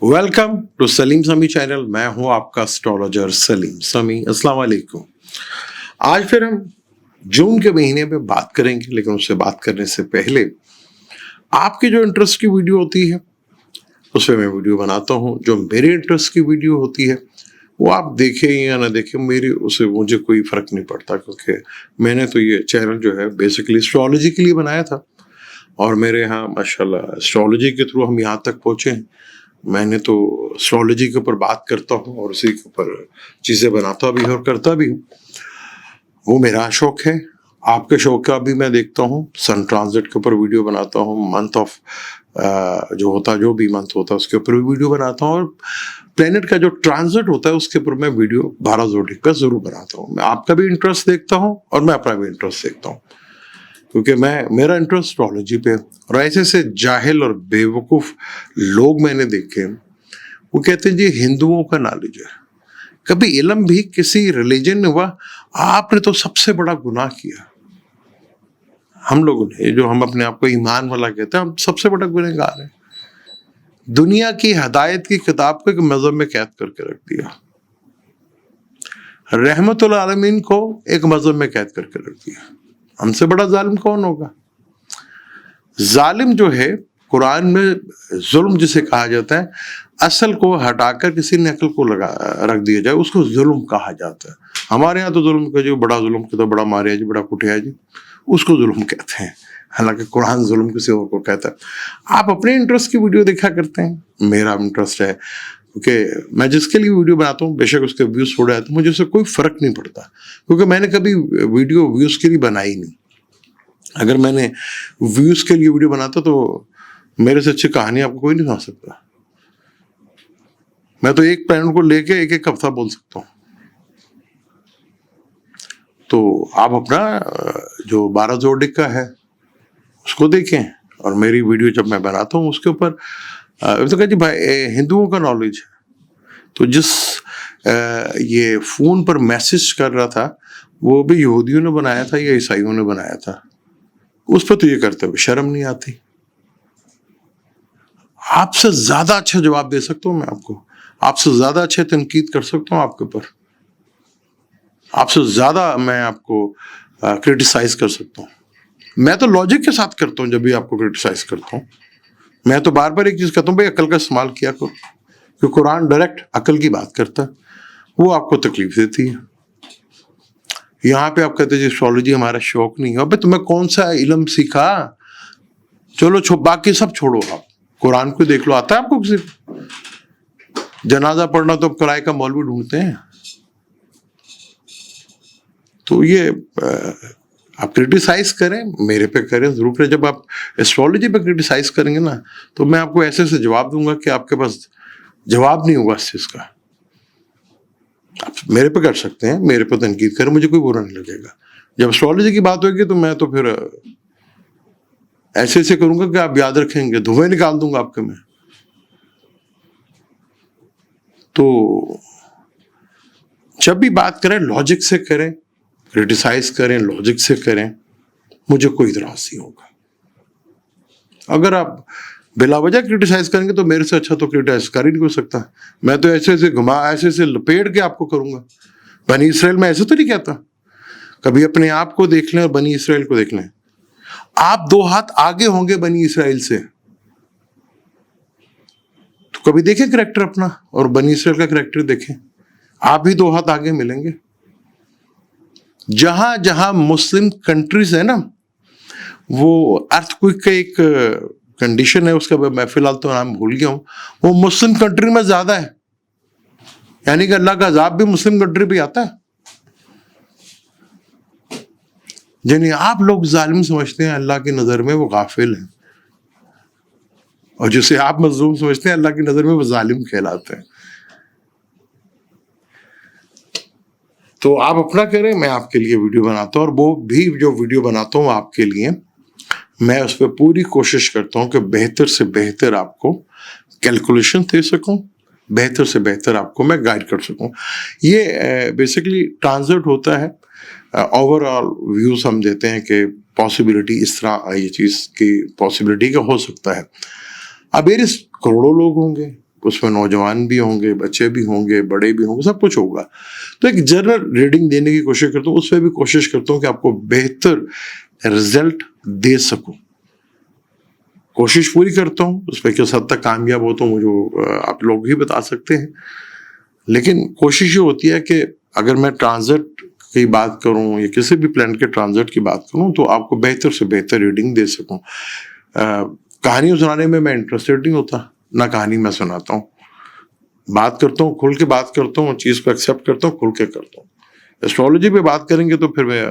Welcome to Salim समी channel. मैं हूं आपका एस्ट्रोलॉजर सलीम समी। अस्सलाम वालेकुम। आज फिर हम जून के महीने में बात करेंगे, लेकिन उससे बात करने से पहले आपकी जो इंटरेस्ट की वीडियो होती है उस पर मैं वीडियो बनाता हूं। जो मेरे इंटरेस्ट की वीडियो होती है वो आप देखें या ना देखें, मेरी उसे मुझे कोई फर्क नहीं पड़ता, क्योंकि मैंने तो ये चैनल जो है बेसिकली एस्ट्रोलॉजी के लिए बनाया था और मेरे यहाँ माशाल्लाह एस्ट्रोलॉजी के थ्रू हम यहाँ तक पहुँचे हैं। मैंने तो एस्ट्रोलॉजी के ऊपर बात करता हूँ और उसी के ऊपर चीज़ें बनाता भी हूँ और करता भी हूँ। वो मेरा शौक है। आपके शौक का भी मैं देखता हूँ। सन ट्रांजिट के ऊपर वीडियो बनाता हूँ। मंथ ऑफ जो भी मंथ होता है उसके ऊपर भी वीडियो बनाता हूँ, और प्लेनेट का जो ट्रांजिट होता है उसके ऊपर मैं वीडियो 12 ज़ोडिएक का जरूर बनाता हूँ। मैं आपका भी इंटरेस्ट देखता हूँ और मैं अपना भी इंटरेस्ट देखता हूँ, क्योंकि मेरा इंटरेस्ट एस्ट्रोलॉजी पे है। और ऐसे जाहिल और बेवकूफ़ लोग मैंने देखे, वो कहते हैं जी हिंदुओं का नॉलेज है। कभी इल्म भी किसी रिलीजन में हुआ? आपने तो सबसे बड़ा गुनाह किया। हम लोगों ने, जो हम अपने आप को ईमान वाला कहते हैं, हम सबसे बड़ा गुनहगार हैं। दुनिया की हदायत की किताब को एक मजहब में कैद करके रख दिया। रहमतुल आलमीन को एक मजहब में कैद करके रख दिया। हमसे बड़ा जालिम कौन होगा? जालिम जो है, कुरान में जुल्म जिसे कहा जाता है, असल को हटाकर किसी ने अकल को रख दिया जाए, उसको जुल्म कहा जाता है। हमारे यहाँ तो जुल्म का जो बड़ा जुल्म कहता है, बड़ा मारिया जी, बड़ा कुटिया जी, उसको जुल्म कहते हैं। हालांकि कुरान जुल्म किसी और को कहता है। आप अपने इंटरेस्ट की वीडियो देखा करते हैं। मेरा इंटरेस्ट है क्योंकि मैं जिसके लिए वीडियो बनाता हूँ, बेशक उसके व्यूज़ थोड़े आते हैं, मुझे उससे कोई फ़र्क नहीं पड़ता, क्योंकि मैंने कभी वीडियो व्यूज़ के लिए बनाई नहीं। अगर मैंने व्यूज़ के लिए वीडियो बनाता तो मेरे से अच्छी कहानी आपको कोई नहीं सुना सकता। मैं तो एक प्लेनेट को लेके एक एक हफ्ता बोल सकता हूँ। तो आप अपना जो 12 ज़ोडिएक का है उसको देखें, और मेरी वीडियो जब मैं बनाता हूँ उसके ऊपर तो कहती भाई हिंदुओं का नॉलेज है। तो जिस ये फ़ोन पर मैसेज कर रहा था वो भी यहूदियों ने बनाया था या ईसाइयों ने बनाया था, उस पर तो ये करते हुए शर्म नहीं आती। आपसे ज्यादा अच्छा जवाब दे सकता हूं मैं आपको, आपसे ज्यादा अच्छे तनकीद कर सकता हूं आपके ऊपर, आपसे ज्यादा मैं आपको क्रिटिसाइज कर सकता हूं। मैं तो लॉजिक के साथ करता हूं जब भी आपको क्रिटिसाइज करता हूं। मैं तो बार बार एक चीज कहता हूं, भाई अकल का इस्तेमाल किया करो, क्योंकि कुरान डायरेक्ट अकल की बात करता है। वो आपको तकलीफ देती है। यहाँ पे आप कहते हैं एस्ट्रोलॉजी हमारा शौक नहीं है। अबे तुम्हें कौन सा इल्म सीखा? चलो बाकी सब छोड़ो, आप कुरान को देख लो। आता है आपको किसी जनाजा पढ़ना? तो किराए का मौलवी ढूंढते हैं। तो ये आप क्रिटिसाइज करें, मेरे पे करें जरूर करें। जब आप एस्ट्रोलॉजी पे क्रिटिसाइज करेंगे ना, तो मैं आपको ऐसे से जवाब दूंगा कि आपके पास जवाब नहीं होगा इस चीज का। आप मेरे पे कर सकते हैं, मेरे पे तनकीद करें, मुझे कोई बुरा नहीं लगेगा। जब एस्ट्रोलॉजी की बात होगी तो मैं तो फिर ऐसे करूंगा कि आप याद रखेंगे, धुएं निकाल दूंगा आपके में। तो जब भी बात करें लॉजिक से करें, क्रिटिसाइज करें लॉजिक से करें, मुझे कोई इतराज नहीं होगा। अगर आप बिला वजह क्रिटिसाइज करेंगे तो मेरे से अच्छा तो क्रिटिसाइज कर ही नहीं हो सकता। मैं तो ऐसे घुमा, ऐसे लपेट के आपको करूंगा। बनी इसराइल में ऐसे तो नहीं कहता। कभी अपने आप को देख लें और बनी इसराइल को देख लें। आप 2 हाथ आगे होंगे बनी इसराइल से, तो कभी देखें करैक्टर अपना और बनी इसराइल का करैक्टर देखें, आप भी 2 हाथ आगे मिलेंगे। जहां जहां मुस्लिम कंट्रीज है ना, वो अर्थक्वेक का एक कंडीशन है उसका, मैं फिलहाल तो नाम भूल गया हूं, वो मुस्लिम कंट्री में ज्यादा है। यानी कि अल्लाह का अजाब भी मुस्लिम कंट्री पे आता है। यानी आप लोग जालिम समझते हैं, अल्लाह की नजर में वो गाफिल है, और जिसे आप मजलूम समझते हैं अल्लाह की नजर में वो जालिम कहलाते हैं। तो आप अपना करें, मैं आपके लिए वीडियो बनाता हूँ, और वो भी जो वीडियो बनाता हूँ आपके लिए, मैं उस पर पूरी कोशिश करता हूँ कि बेहतर से बेहतर आपको कैलकुलेशन दे सकूँ, बेहतर से बेहतर आपको मैं गाइड कर सकूँ। ये बेसिकली ट्रांजिट होता है, ओवरऑल व्यूज हम देते हैं कि पॉसिबिलिटी इस तरह ये चीज़ की पॉसिबिलिटी का हो सकता है। अब मेरे करोड़ों लोग होंगे, उसमें नौजवान भी होंगे, बच्चे भी होंगे, बड़े भी होंगे, सब कुछ होगा। तो एक जनरल रीडिंग देने की कोशिश करता हूँ, उसमें भी कोशिश करता हूँ कि आपको बेहतर रिजल्ट दे सकूं। कोशिश पूरी करता हूँ, उस पर किस हद तक कामयाब होता हूँ मुझे आप लोग ही बता सकते हैं। लेकिन कोशिश ये होती है कि अगर मैं ट्रांजिट की बात करूं या किसी भी प्लैनेट के ट्रांजिट की बात करूं तो आपको बेहतर से बेहतर रीडिंग दे सकूं। कहानी सुनाने में मैं इंटरेस्टेड नहीं होता, ना कहानी मैं सुनाता हूँ। बात करता हूँ, खुल के बात करता हूँ, चीज़ को एक्सेप्ट करता हूँ, खुल के करता हूँ। एस्ट्रोलॉजी पे बात करेंगे तो फिर मैं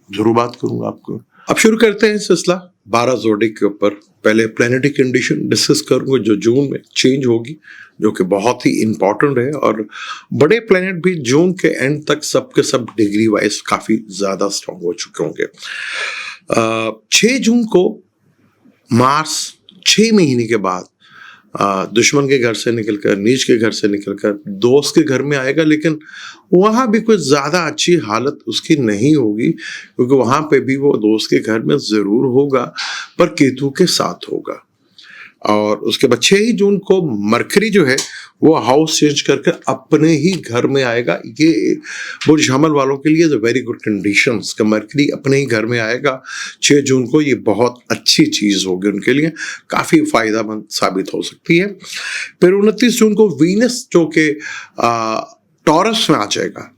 जरूर बात करूंगा आपको। अब शुरू करते हैं सिलसिला 12 ज़ोडिक के ऊपर। पहले प्लैनेटरी कंडीशन डिस्कस करूंगा जो जून में चेंज होगी, जो कि बहुत ही इंपॉर्टेंट है, और बड़े प्लैनेट भी जून के एंड तक सबके सब डिग्री वाइज काफी ज्यादा स्ट्रांग हो चुके होंगे। 6 जून को मार्स 6 महीने के बाद दुश्मन के घर से निकलकर, नीच के घर से निकलकर दोस्त के घर में आएगा, लेकिन वहां भी कुछ ज्यादा अच्छी हालत उसकी नहीं होगी, क्योंकि वहां पे भी वो दोस्त के घर में जरूर होगा पर केतु के साथ होगा। और उसके बाद 6 ही जून को मरकरी जो है वो हाउस चेंज करके अपने ही घर में आएगा। ये बुर्ज हमल वालों के लिए वेरी गुड कंडीशंस का मरकरी अपने ही घर में आएगा 6 जून को। ये बहुत अच्छी चीज होगी उनके लिए, काफी फायदेमंद साबित हो सकती है। फिर 29 जून को वीनस जो कि टॉरस में आ जाएगा,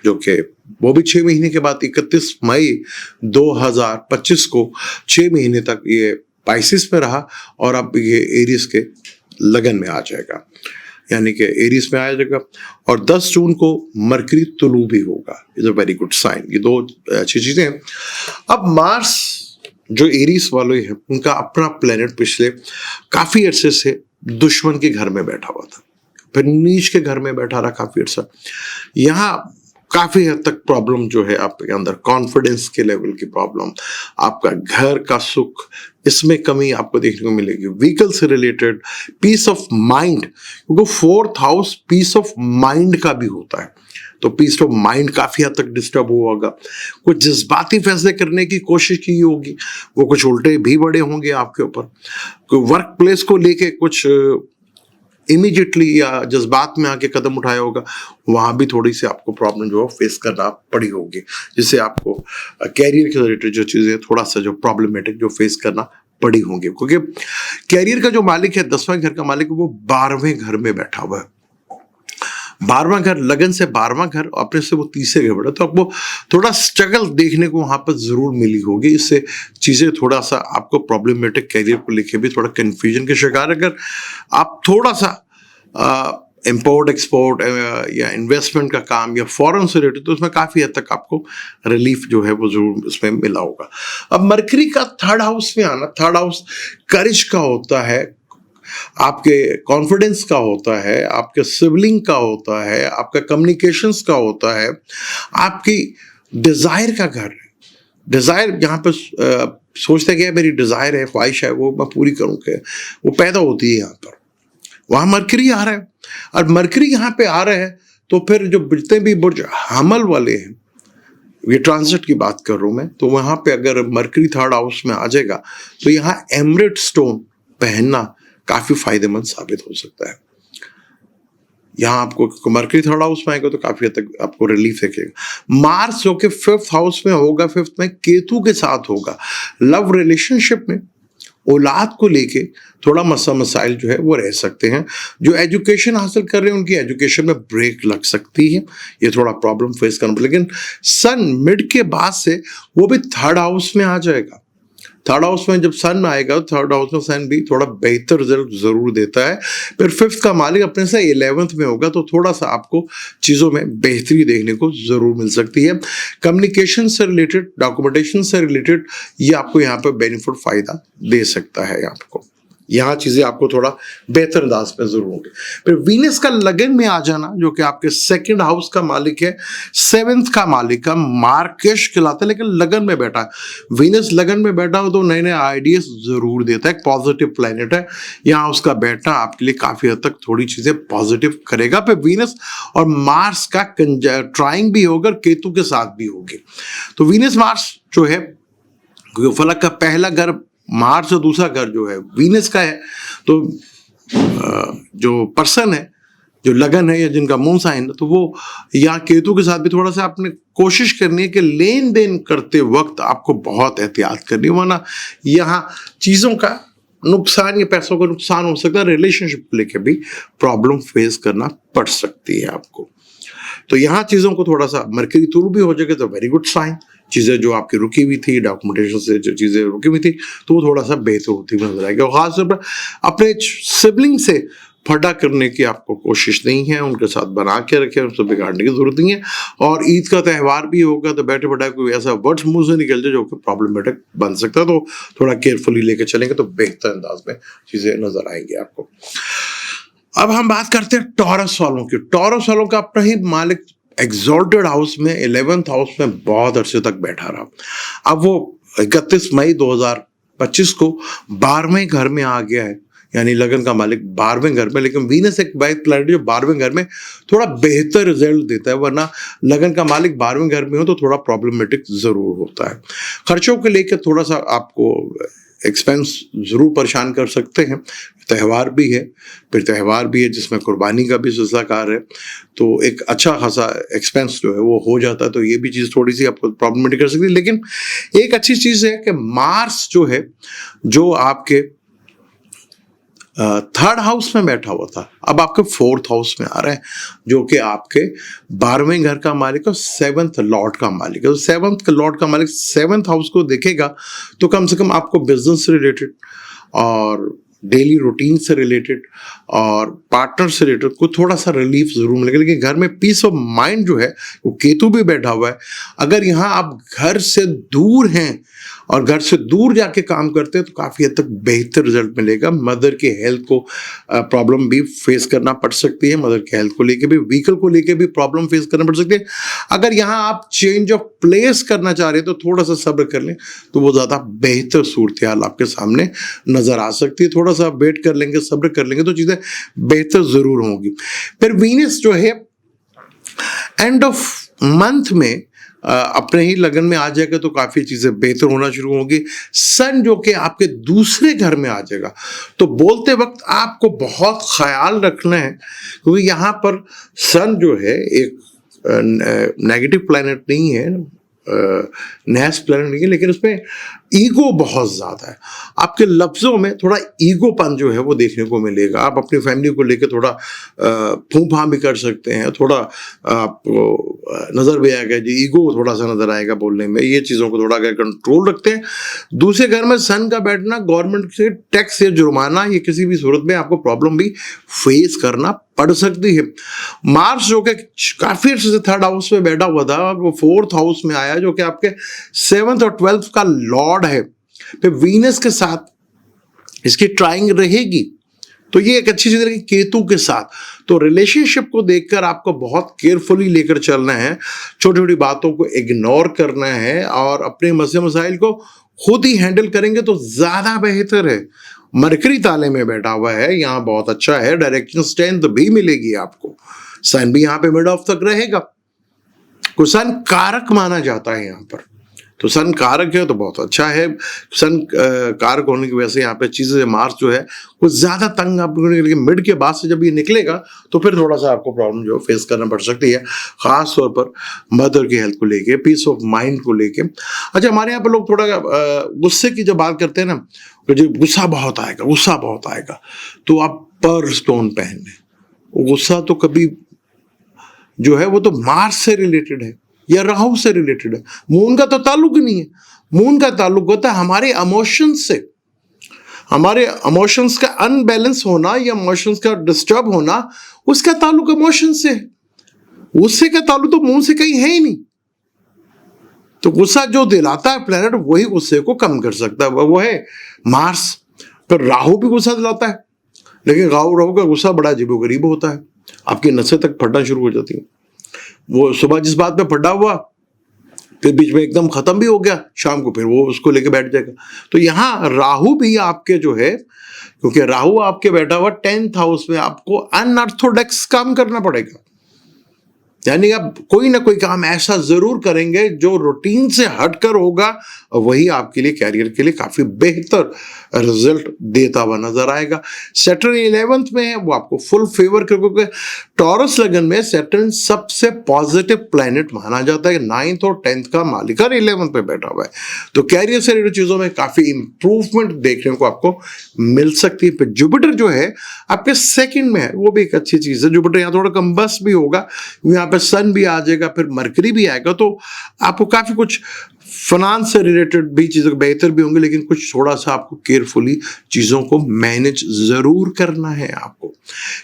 जो कि वो भी 6 महीने के बाद 31 मई 2025 को 6 महीने तक ये पाइसिस में रहा और अब ये एरीज के लगन में आ जाएगा, यानी कि एरीज में आ जाएगा। और 10 जून को मरकरी तुलू भी होगा, is a very good sign. ये 2 अच्छी चीजें हैं। अब मार्स जो एरीज वाले हैं उनका अपना प्लेनेट पिछले काफी अरसे से दुश्मन के घर में बैठा हुआ था, फिर नीच के घर में बैठा रहा काफी अरसा। यहाँ काफी हद तक प्रॉब्लम जो है आपके अंदर, कॉन्फिडेंस के लेवल की प्रॉब्लम, आपका घर का सुख, इसमें कमी आपको देखने को मिलेगी। व्हीकल से रिलेटेड, पीस ऑफ माइंड, क्योंकि 4th house piece of mind का भी होता है, तो पीस ऑफ माइंड काफी हद तक डिस्टर्ब हुआ होगा। कुछ जज्बाती फैसले करने की कोशिश की होगी, वो कुछ उल्टे भी बड़े होंगे आपके ऊपर। वर्क प्लेस को लेके कुछ इमीडिएटली या जज्बात में आके कदम उठाया होगा, वहां भी थोड़ी सी आपको प्रॉब्लम जो है फेस करना पड़ी होगी, जिससे आपको कैरियर के रिलेटेड जो चीजें थोड़ा सा जो प्रॉब्लमेटिक जो फेस करना पड़ी होंगी। क्योंकि कैरियर का जो मालिक है, 10वां घर का मालिक, वो 12वें घर में बैठा हुआ है। 12वां घर लगन से 12वां घर, अपने से वो 30 घर बैठा, तो आपको थोड़ा स्ट्रगल देखने को वहां पर जरूर मिली होगी। इससे चीजें थोड़ा सा आपको प्रॉब्लमेटिक कैरियर को लेके भी थोड़ा कंफ्यूजन के शिकार। अगर आप थोड़ा सा इंपोर्ट एक्सपोर्ट या इन्वेस्टमेंट का काम या फॉरेन से रिलेटेड, तो उसमें काफी हद तक आपको रिलीफ जो है वो जरूर इसमें मिला होगा। अब मरकरी का 3rd हाउस में आना, 3rd हाउस करेज का होता है, आपके कॉन्फिडेंस का होता है, आपके सिबलिंग का होता है, आपका कम्युनिकेशंस का होता है, आपकी डिजायर का घर है। डिजायर यहाँ पे सोचते क्या मेरी डिजायर है, ख्वाहिश है, वो मैं पूरी करूँ, क्या वो पैदा होती है यहाँ पर। वहां मरकरी आ रहा है, और मरकरी यहाँ पे आ रहा है तो फिर जो जितने भी बुर्ज हमल वाले हैं, ये ट्रांजिट की बात कर रहा हूं मैं, तो वहां पे अगर मरकरी 3rd हाउस में आ जाएगा तो यहाँ एमरेट स्टोन पहनना काफी फायदेमंद साबित हो सकता है। यहाँ आपको मरकरी 3rd हाउस में आएगा तो काफी हद तक आपको रिलीफ देखेगा। मार्स जो कि 5th हाउस में होगा, 5th में केतु के साथ होगा, लव रिलेशनशिप में औलाद को लेके थोड़ा मसाइल जो है वो रह सकते हैं। जो एजुकेशन हासिल कर रहे हैं उनकी एजुकेशन में ब्रेक लग सकती है, ये थोड़ा प्रॉब्लम फेस करना। लेकिन सन मिड के बाद से वो भी 3rd हाउस में आ जाएगा। 3rd हाउस में जब सन आएगा, 3rd हाउस में सन भी थोड़ा बेहतर रिजल्ट जरूर देता है। फिर 5th का मालिक अपने से 11th में होगा, तो थोड़ा सा आपको चीजों में बेहतरी देखने को जरूर मिल सकती है। कम्युनिकेशन से रिलेटेड, डॉक्यूमेंटेशन से रिलेटेड, ये आपको यहाँ पे बेनिफिट फायदा दे सकता है। आपको यहाँ चीजें आपको थोड़ा बेहतर अंदाज में जरूर होंगे। फिर वीनस का लगन में आ जाना, जो कि आपके 2nd हाउस का मालिक है, 7th का मालिक का मार्केश कहलाता है, लेकिन लगन में बैठा है। वीनस लगन में बैठा हो तो नए नए आइडियाज जरूर देता है, पॉजिटिव प्लेनेट है। यहाँ उसका बैठना आपके लिए काफी हद तक थोड़ी चीजें पॉजिटिव करेगा। फिर वीनस और मार्स का ट्राइंग भी होगा, केतु के साथ भी होगी। तो वीनस मार्स जो है, फलक का पहला घर मार्स और दूसरा घर जो है वीनस का है, तो जो पर्सन है, जो लगन है या जिनका मून साइन है, तो वो यहाँ केतु के साथ भी थोड़ा सा आपने कोशिश करनी है कि लेन देन करते वक्त आपको बहुत एहतियात करनी है, वरना यहाँ चीज़ों का नुकसान या पैसों का नुकसान हो सकता है। रिलेशनशिप को लेकर भी प्रॉब्लम फेस करना पड़ सकती है आपको। तो यहाँ चीज़ों को थोड़ा सा मरकरी थ्रू भी हो जाएगा तो वेरी गुड साइन। चीज़ें जो आपकी रुकी हुई थी, डॉक्यूमेंटेशन से जो चीज़ें रुकी हुई थी, तो वो थोड़ा सा बेहतर होती हुई नजर आएगी। और खासतौर पर अपने सिबलिंग से फटा करने की आपको कोशिश नहीं है, उनके साथ बना के रखें, उनसे बिगाड़ने की जरूरत नहीं है। और ईद का त्यौहार भी होगा तो बैठे बैठे कोई ऐसा वर्ड्स मुंह से निकल जाए जो कि प्रॉब्लमेटिक बन सकता है, तो थोड़ा केयरफुली लेके चलेंगे तो बेहतर अंदाज में चीज़ें नजर आएंगी आपको। अब हम बात करते हैं टॉरस वालों की। टॉरस वालों का अपना ही मालिक एग्जॉल्टेड हाउस में 11th हाउस में बहुत अरसे तक बैठा रहा। अब वो 31 मई 2025 को 12वें घर में आ गया है, यानी लगन का मालिक 12वें घर में। लेकिन वीनस एक वाइट प्लैनेट जो 12वें घर में थोड़ा बेहतर रिजल्ट देता है, वरना लगन का मालिक 12वें घर में हो तो थोड़ा प्रॉब्लमेटिक जरूर होता है। खर्चों को लेकर थोड़ा सा आपको एक्सपेंस जरूर परेशान कर सकते हैं। त्यौहार भी है, फिर त्यौहार भी है जिसमें कुर्बानी का भी सिलसिला कार है, तो एक अच्छा खासा एक्सपेंस जो है वो हो जाता है। तो ये भी चीज़ थोड़ी सी आपको प्रॉब्लमेटिक कर सकती है। लेकिन एक अच्छी चीज़ है कि मार्स जो है, जो आपके 3rd हाउस में बैठा हुआ था, अब आपके 4th हाउस में आ रहा है, जो कि आपके 12वें घर का मालिक और 7th लॉर्ड का मालिक है। तो 7th लॉर्ड का मालिक 7th हाउस को देखेगा तो कम से कम आपको बिजनेस से रिलेटेड और डेली रूटीन से रिलेटेड और पार्टनर से रिलेटेड को थोड़ा सा रिलीफ जरूर मिलेगा। लेकिन घर में पीस ऑफ माइंड जो है वो केतु भी बैठा हुआ है। अगर यहाँ आप घर से दूर हैं और घर से दूर जाके काम करते हैं तो काफ़ी हद तक बेहतर रिजल्ट मिलेगा। मदर के हेल्थ को प्रॉब्लम भी फेस करना पड़ सकती है, मदर के हेल्थ को लेके भी, व्हीकल को लेके भी प्रॉब्लम फेस करना पड़ सकती है। अगर यहाँ आप चेंज ऑफ प्लेस करना चाह रहे हैं तो थोड़ा सा सब्र कर लें तो वो ज़्यादा बेहतर सूरत हाल आपके सामने नज़र आ सकती है। थोड़ा सा वेट कर लेंगे, सब्र कर लेंगे तो चीज़ें बेहतर ज़रूर होंगी। फिर वीनस जो है एंड ऑफ मंथ में अपने ही लगन में आ जाएगा तो काफ़ी चीज़ें बेहतर होना शुरू होंगी। सन जो कि आपके दूसरे घर में आ जाएगा, तो बोलते वक्त आपको बहुत ख्याल रखना है, क्योंकि यहाँ पर सन जो है एक नेगेटिव प्लैनेट नहीं है, नैस प्लैनेट नहीं है, लेकिन उसमें ईगो बहुत ज़्यादा है। आपके लफ्ज़ों में थोड़ा ईगोपन जो है वो देखने को मिलेगा। आप अपनी फैमिली को लेकर थोड़ा फूं फां भी कर सकते हैं, थोड़ा आपको नज़र भी आएगा जी, ईगो थोड़ा सा नज़र आएगा बोलने में। ये चीज़ों को थोड़ा अगर कंट्रोल रखते हैं। दूसरे घर में सन का बैठना गवर्नमेंट से टैक्स या जुर्माना, ये किसी भी सूरत में आपको प्रॉब्लम भी फेस करना पड़ सकती है। मार्स जो कि काफ़ी अर्से से 3rd हाउस में बैठा हुआ था, वो 4th हाउस में आया, जो कि आपके 7th और 12th का लॉर्ड है। फिर वीनस के साथ इसकी ट्राइंग रहेगी, तो ये एक अच्छी चीज़ है। केतु के साथ तो रिलेशनशिप को देखकर आपको बहुत केयरफुली लेकर चलना है, छोटी छोटी बातों को इग्नोर करना है और अपने मसले मसाइल को खुद ही हैंडल करेंगे तो ज़्यादा बेहतर है। मरकरी ताले में बैठा हुआ है, यहाँ बहुत अच्छा है, डायरेक्शन स्ट्रेंथ भी मिलेगी आपको। सन भी यहाँ पे मिड ऑफ तक रहेगा। को सन कारक माना जाता है यहाँ पर, तो सन कारक है तो बहुत अच्छा है। सन कारक होने की वजह से यहाँ पे चीज़ें, मार्स जो है कुछ ज़्यादा तंग आपको, लेकिन मिड के बाद से जब ये निकलेगा तो फिर थोड़ा सा आपको प्रॉब्लम जो फेस करना पड़ सकती है, ख़ास तौर पर मदर की हेल्थ को लेके, पीस ऑफ माइंड को लेके। अच्छा, हमारे यहाँ पर लोग थोड़ा गुस्से की जब बात करते हैं ना, तो जो गुस्सा बहुत आएगा, गुस्सा बहुत आएगा, तो आप पर्ल स्टोन पहन लें। गुस्सा तो कभी जो है वो तो मार्स से रिलेटेड है या राहु से रिलेटेड है, मून का तो ताल्लुक ही नहीं है। मून का ताल्लुक होता है हमारे इमोशंस से। हमारे इमोशंस का अनबैलेंस होना या इमोशंस का डिस्टर्ब होना, उसका ताल्लुक इमोशन से है। गुस्से का ताल्लुक तो मून से कहीं है ही नहीं। तो गुस्सा जो दिलाता है प्लेनेट, वही गुस्से को कम कर सकता है, वो है मार्स। फिर राहु भी गुस्सा दिलाता है, लेकिन राहु का गुस्सा बड़ा अजीबोगरीब होता है, आपकी नसें तक फटना शुरू हो जाती हैं। वो सुबह जिस बात पे फटा हुआ, फिर बीच में एकदम खत्म भी हो गया, शाम को फिर वो उसको लेके बैठ जाएगा। तो यहाँ राहु भी आपके जो है, क्योंकि राहु आपके बैठा हुआ 10th हाउस में, आपको अनऑर्थोडॉक्स काम करना पड़ेगा। यानी आप कोई ना कोई काम ऐसा जरूर करेंगे जो रूटीन से हटकर होगा और वही आपके लिए कैरियर के लिए काफी बेहतर रिजल्ट देता हुआ नजर आएगा। सैटर्न 11th में है, वो आपको फुल फेवर करेगा क्योंकि टॉरस लगन में सैटर्न सबसे पॉजिटिव प्लैनेट माना जाता है। 9th और 10th का मालिक और 11th पे बैठा हुआ है, तो कैरियर से रिलेटेड चीजों में काफी इंप्रूवमेंट देखने को आपको मिल सकती है। फिर जुपिटर जो है आपके सेकंड में है, वो भी एक अच्छी चीज है। जुपिटर यहाँ थोड़ा कम्बस भी होगा, यहाँ पे सन भी आ जाएगा, फिर मरकरी भी आएगा, तो आपको काफी कुछ फाइनेंस से रिलेटेड भी चीजें बेहतर भी होंगी, लेकिन कुछ थोड़ा सा आपको केयरफुली चीजों को मैनेज जरूर करना है आपको,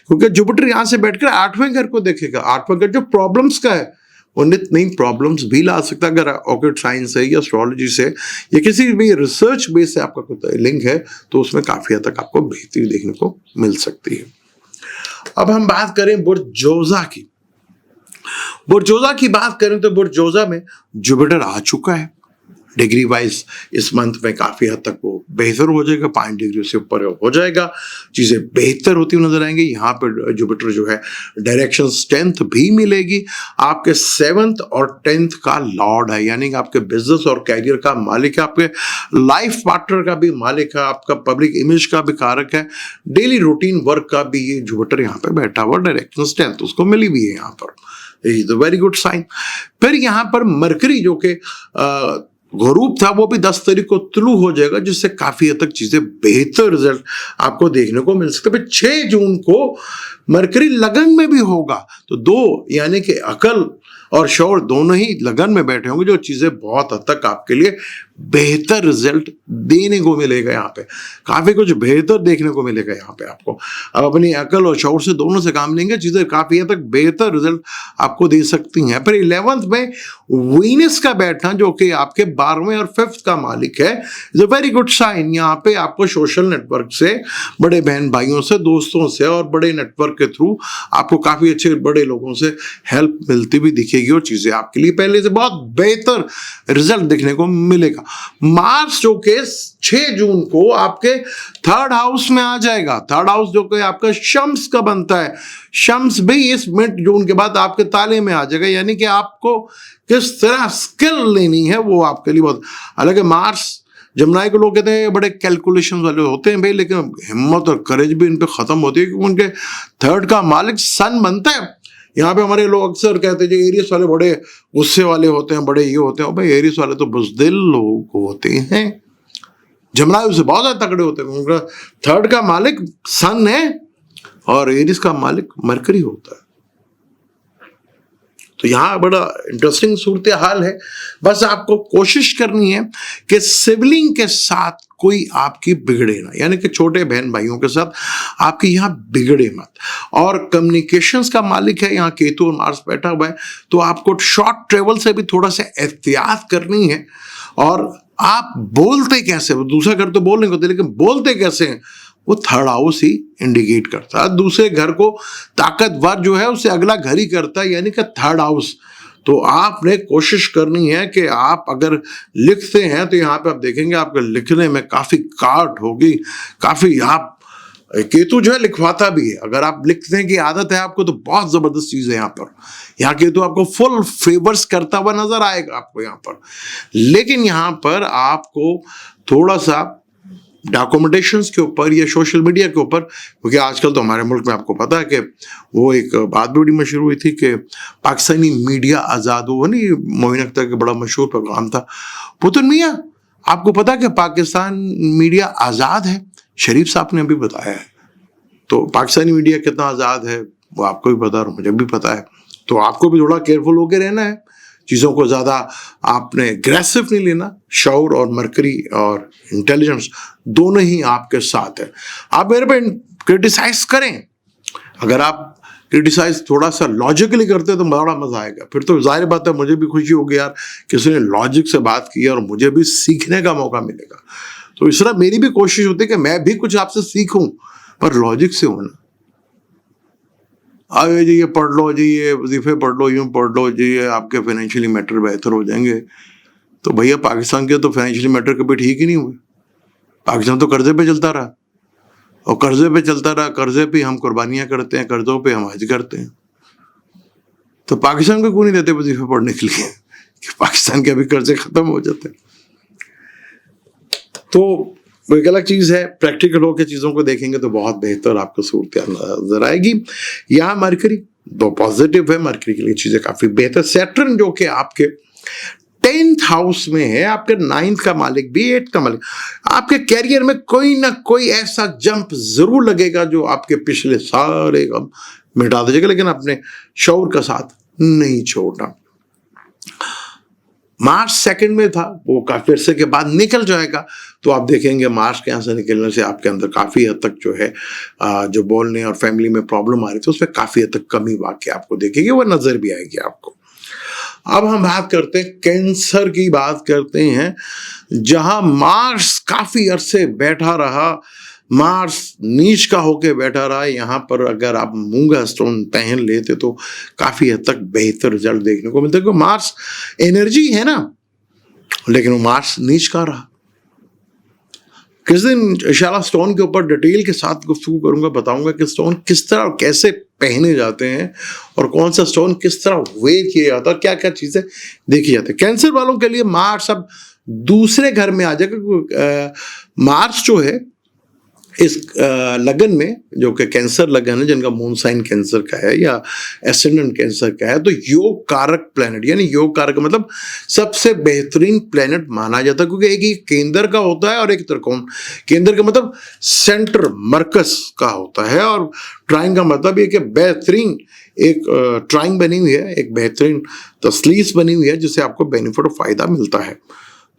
क्योंकि जुपिटर यहां से बैठकर 8वें घर को देखेगा। 8वां घर जो प्रॉब्लम्स का है वो नित नई प्रॉब्लम्स भी ला सकता है। अगर ऑकल्ट साइंस है या एस्ट्रोलॉजी से या किसी भी रिसर्च बेस से आपका कोई लिंक है तो उसमें काफी हद तक आपको बेहतरी देखने को मिल सकती है। अब हम बात करें बुर्जोजा की। बुर्जोजा की बात करें तो बुर्जोजा में जुपिटर आ चुका है। डिग्री वाइज इस मंथ में काफी हद तक वो बेहतर हो जाएगा, 5 डिग्री से ऊपर हो जाएगा, चीजें बेहतर होती हुई नजर आएंगी। यहाँ पर जुपिटर जो है डायरेक्शन स्ट्रेंथ भी मिलेगी। आपके 7th और 10th का लॉर्ड है, यानी कि आपके बिजनेस और कैरियर का मालिक है, आपके लाइफ पार्टनर का भी मालिक है, आपका पब्लिक इमेज का भी कारक है, डेली रूटीन वर्क का भी ये जुपिटर यहाँ पे बैठा हुआ डायरेक्शन स्ट्रेंथ उसको मिली भी है यहाँ पर, is a very good sign. फिर यहाँ पर मरकरी जो कि गुरूप था वो भी 10 तारीख को तुलू हो जाएगा, जिससे काफी हद तक चीजें बेहतर रिजल्ट आपको देखने को मिल सकते हैं। 6 जून को मरकरी लगन में भी होगा, तो 2 यानी कि अकल और शौर दोनों ही लगन में बैठे होंगे, जो चीजें बहुत हद तक आपके लिए बेहतर रिजल्ट देने को मिलेगा। यहाँ पे काफी कुछ बेहतर देखने को मिलेगा यहाँ पे आपको। अब अपनी अकल और शौर से दोनों से काम लेंगे, चीजें काफी हद तक बेहतर रिजल्ट आपको दे सकती हैं। फिर 11th में वीनस का बैठना जो कि आपके 12वें और 5th का मालिक है, is a very good sign. यहाँ पे आपको सोशल नेटवर्क से, बड़े बहन भाइयों से, दोस्तों से और बड़े नेटवर्क के थ्रू आपको काफी अच्छे बड़े लोगों से हेल्प मिलती भी दिखेगी और चीजें आपके लिए पहले से बहुत बेहतर रिजल्ट देखने को मिलेगा। मार्स जो कि 6 जून को आपके 3rd हाउस में आ जाएगा। 3rd हाउस जो कि आपका शम्स का बनता है, शम्स भी इस मिड जून के बाद आपके ताले में आ जाएगा, यानी कि आपको किस तरह स्किल लेनी है वो आपके लिए बहुत। हालांकि मार्स जमनाई को लोग कहते हैं बड़े कैलकुलेशन वाले होते हैं भाई, लेकिन हिम्मत और करेज भी इन पे खत्म होती है, क्योंकि उनके 3rd का मालिक सन बनता है। यहाँ पे हमारे लोग अक्सर कहते हैं एरियस वाले बड़े गुस्से वाले होते हैं, बड़े ये होते हैं। भाई एरियस वाले तो बुज़दिल लोग होते हैं, जमनाई से बहुत ज्यादा तगड़े होते हैं। उनका 3rd का मालिक सन है और एरियस का मालिक मरकरी होता है। तो यहाँ बड़ा इंटरेस्टिंग सूरत हाल है। बस आपको कोशिश करनी है कि सिबलिंग के साथ कोई आपकी बिगड़े ना, यानी कि छोटे बहन भाइयों के साथ आपके यहाँ बिगड़े मत। और कम्युनिकेशंस का मालिक है यहाँ केतु और मार्स बैठा हुआ है, तो आपको शॉर्ट ट्रेवल से भी थोड़ा सा एहतियात करनी है। और आप बोलते कैसे, वो दूसरा घर तो बोल नहीं होते, लेकिन बोलते कैसे हैं वो 3rd हाउस ही इंडिकेट करता है। दूसरे घर को ताकतवर जो है उससे अगला घर ही करता है, यानी कि 3rd हाउस। तो आपने कोशिश करनी है कि आप अगर लिखते हैं तो यहाँ पे आप देखेंगे आपके लिखने में काफी काट होगी, काफी आप केतु जो है लिखवाता भी है। अगर आप लिखने की आदत है आपको तो बहुत जबरदस्त चीज है यहाँ पर। यहाँ केतु आपको फुल फेवर्स करता हुआ नजर आएगा आपको यहाँ पर, लेकिन यहाँ पर आपको थोड़ा सा डॉक्यूमेंटेशंस के ऊपर या सोशल मीडिया के ऊपर, क्योंकि आजकल तो हमारे मुल्क में आपको पता है कि वो एक बात भी बड़ी मशहूर हुई थी कि पाकिस्तानी मीडिया आज़ाद हो, नहीं मोइन अख्तर का बड़ा मशहूर प्रोग्राम था। पुतन मियाँ, आपको पता है कि पाकिस्तान मीडिया आज़ाद है? शरीफ साहब ने अभी बताया है। तो पाकिस्तानी मीडिया कितना आज़ाद है वो आपको भी पता है और मुझे भी पता है। तो आपको भी थोड़ा केयरफुल होकर रहना है, चीज़ों को ज़्यादा आपने एग्रेसिव नहीं लेना। शौर और मरकरी और इंटेलिजेंस दोनों ही आपके साथ है। आप मेरे पे क्रिटिसाइज करें, अगर आप क्रिटिसाइज थोड़ा सा लॉजिकली करते तो बड़ा मजा आएगा। फिर तो जाहिर बात है मुझे भी खुशी होगी यार किसी ने लॉजिक से बात की और मुझे भी सीखने का मौका मिलेगा। तो इस तरह मेरी भी कोशिश होती है कि मैं भी कुछ आपसे सीखूं, पर लॉजिक से होना। आगे जी ये पढ़ लो जी, ये वजीफे पढ़ लो, यूं पढ़ लो जी, ये आपके फाइनेंशियली मैटर बेहतर हो जाएंगे। तो भैया पाकिस्तान के तो फाइनेंशियली मैटर कभी ठीक ही नहीं हुए। पाकिस्तान तो कर्जे पे चलता रहा और कर्जे पे चलता रहा, कर्जे पे हम कुर्बानियां करते हैं, कर्जों पे हम हज करते हैं। तो पाकिस्तान को क्यों नहीं देते वजीफे पढ़ने के लिए कि पाकिस्तान के अभी कर्जे खत्म हो जाते हैं। तो वो एक अलग चीज है, प्रैक्टिकल होकर चीजों को देखेंगे तो बहुत बेहतर आपको सूरत नजर आएगी। यहाँ मरकरी तो पॉजिटिव है, मरकरी के लिए चीजें काफी बेहतर। सैटर्न जो कि आपके 10th हाउस में है, आपके 9th का मालिक भी 8th का मालिक, आपके कैरियर में कोई ना कोई ऐसा जंप जरूर लगेगा जो आपके पिछले सारे गम मिटा दीजिएगा, लेकिन अपने शौर का साथ नहीं छोड़ना। मार्च 2 में था, वो काफी अरसे के बाद निकल जाएगा, तो आप देखेंगे मार्च के यहाँ से निकलने से आपके अंदर काफी हद तक जो है जो बोलने और फैमिली में प्रॉब्लम आ रही थी उसमें काफी हद तक कमी वाकई आपको देखेगी, वो नजर भी आएगी आपको। अब हम बात करते हैं कैंसर की, बात करते हैं जहां मार्स काफी अरसे बैठा रहा, मार्स नीच का होके बैठा रहा। यहाँ पर अगर आप मूंगा स्टोन पहन लेते तो काफी हद तक बेहतर रिजल्ट देखने को मिलता है, क्योंकि मार्स एनर्जी है ना, लेकिन वो मार्स नीच का रहा। किस दिन इंशाल्लाह स्टोन के ऊपर डिटेल के साथ गुफ्तगू करूंगा, बताऊंगा कि स्टोन किस तरह और कैसे पहने जाते हैं और कौन सा स्टोन किस तरह वेयर किया जाता है और क्या क्या चीजें देखी जाती है। कैंसर वालों के लिए मार्स अब दूसरे घर में आ जाएगा। मार्स जो है इस लगन में, जो कि कैंसर लगन है, जिनका मून साइन कैंसर का है या एसेंडेंट कैंसर का है, तो योग कारक प्लेनेट, यानी योग कारक मतलब सबसे बेहतरीन प्लेनेट माना जाता है, क्योंकि एक ही केंद्र का होता है और एक त्रिकोण। केंद्र का मतलब सेंटर मरकज का होता है, और ट्राइंग का मतलब ये कि बेहतरीन एक ट्राइंग बनी हुई है, एक बेहतरीन तसलीस बनी हुई है जिससे आपको बेनिफिट और फायदा मिलता है।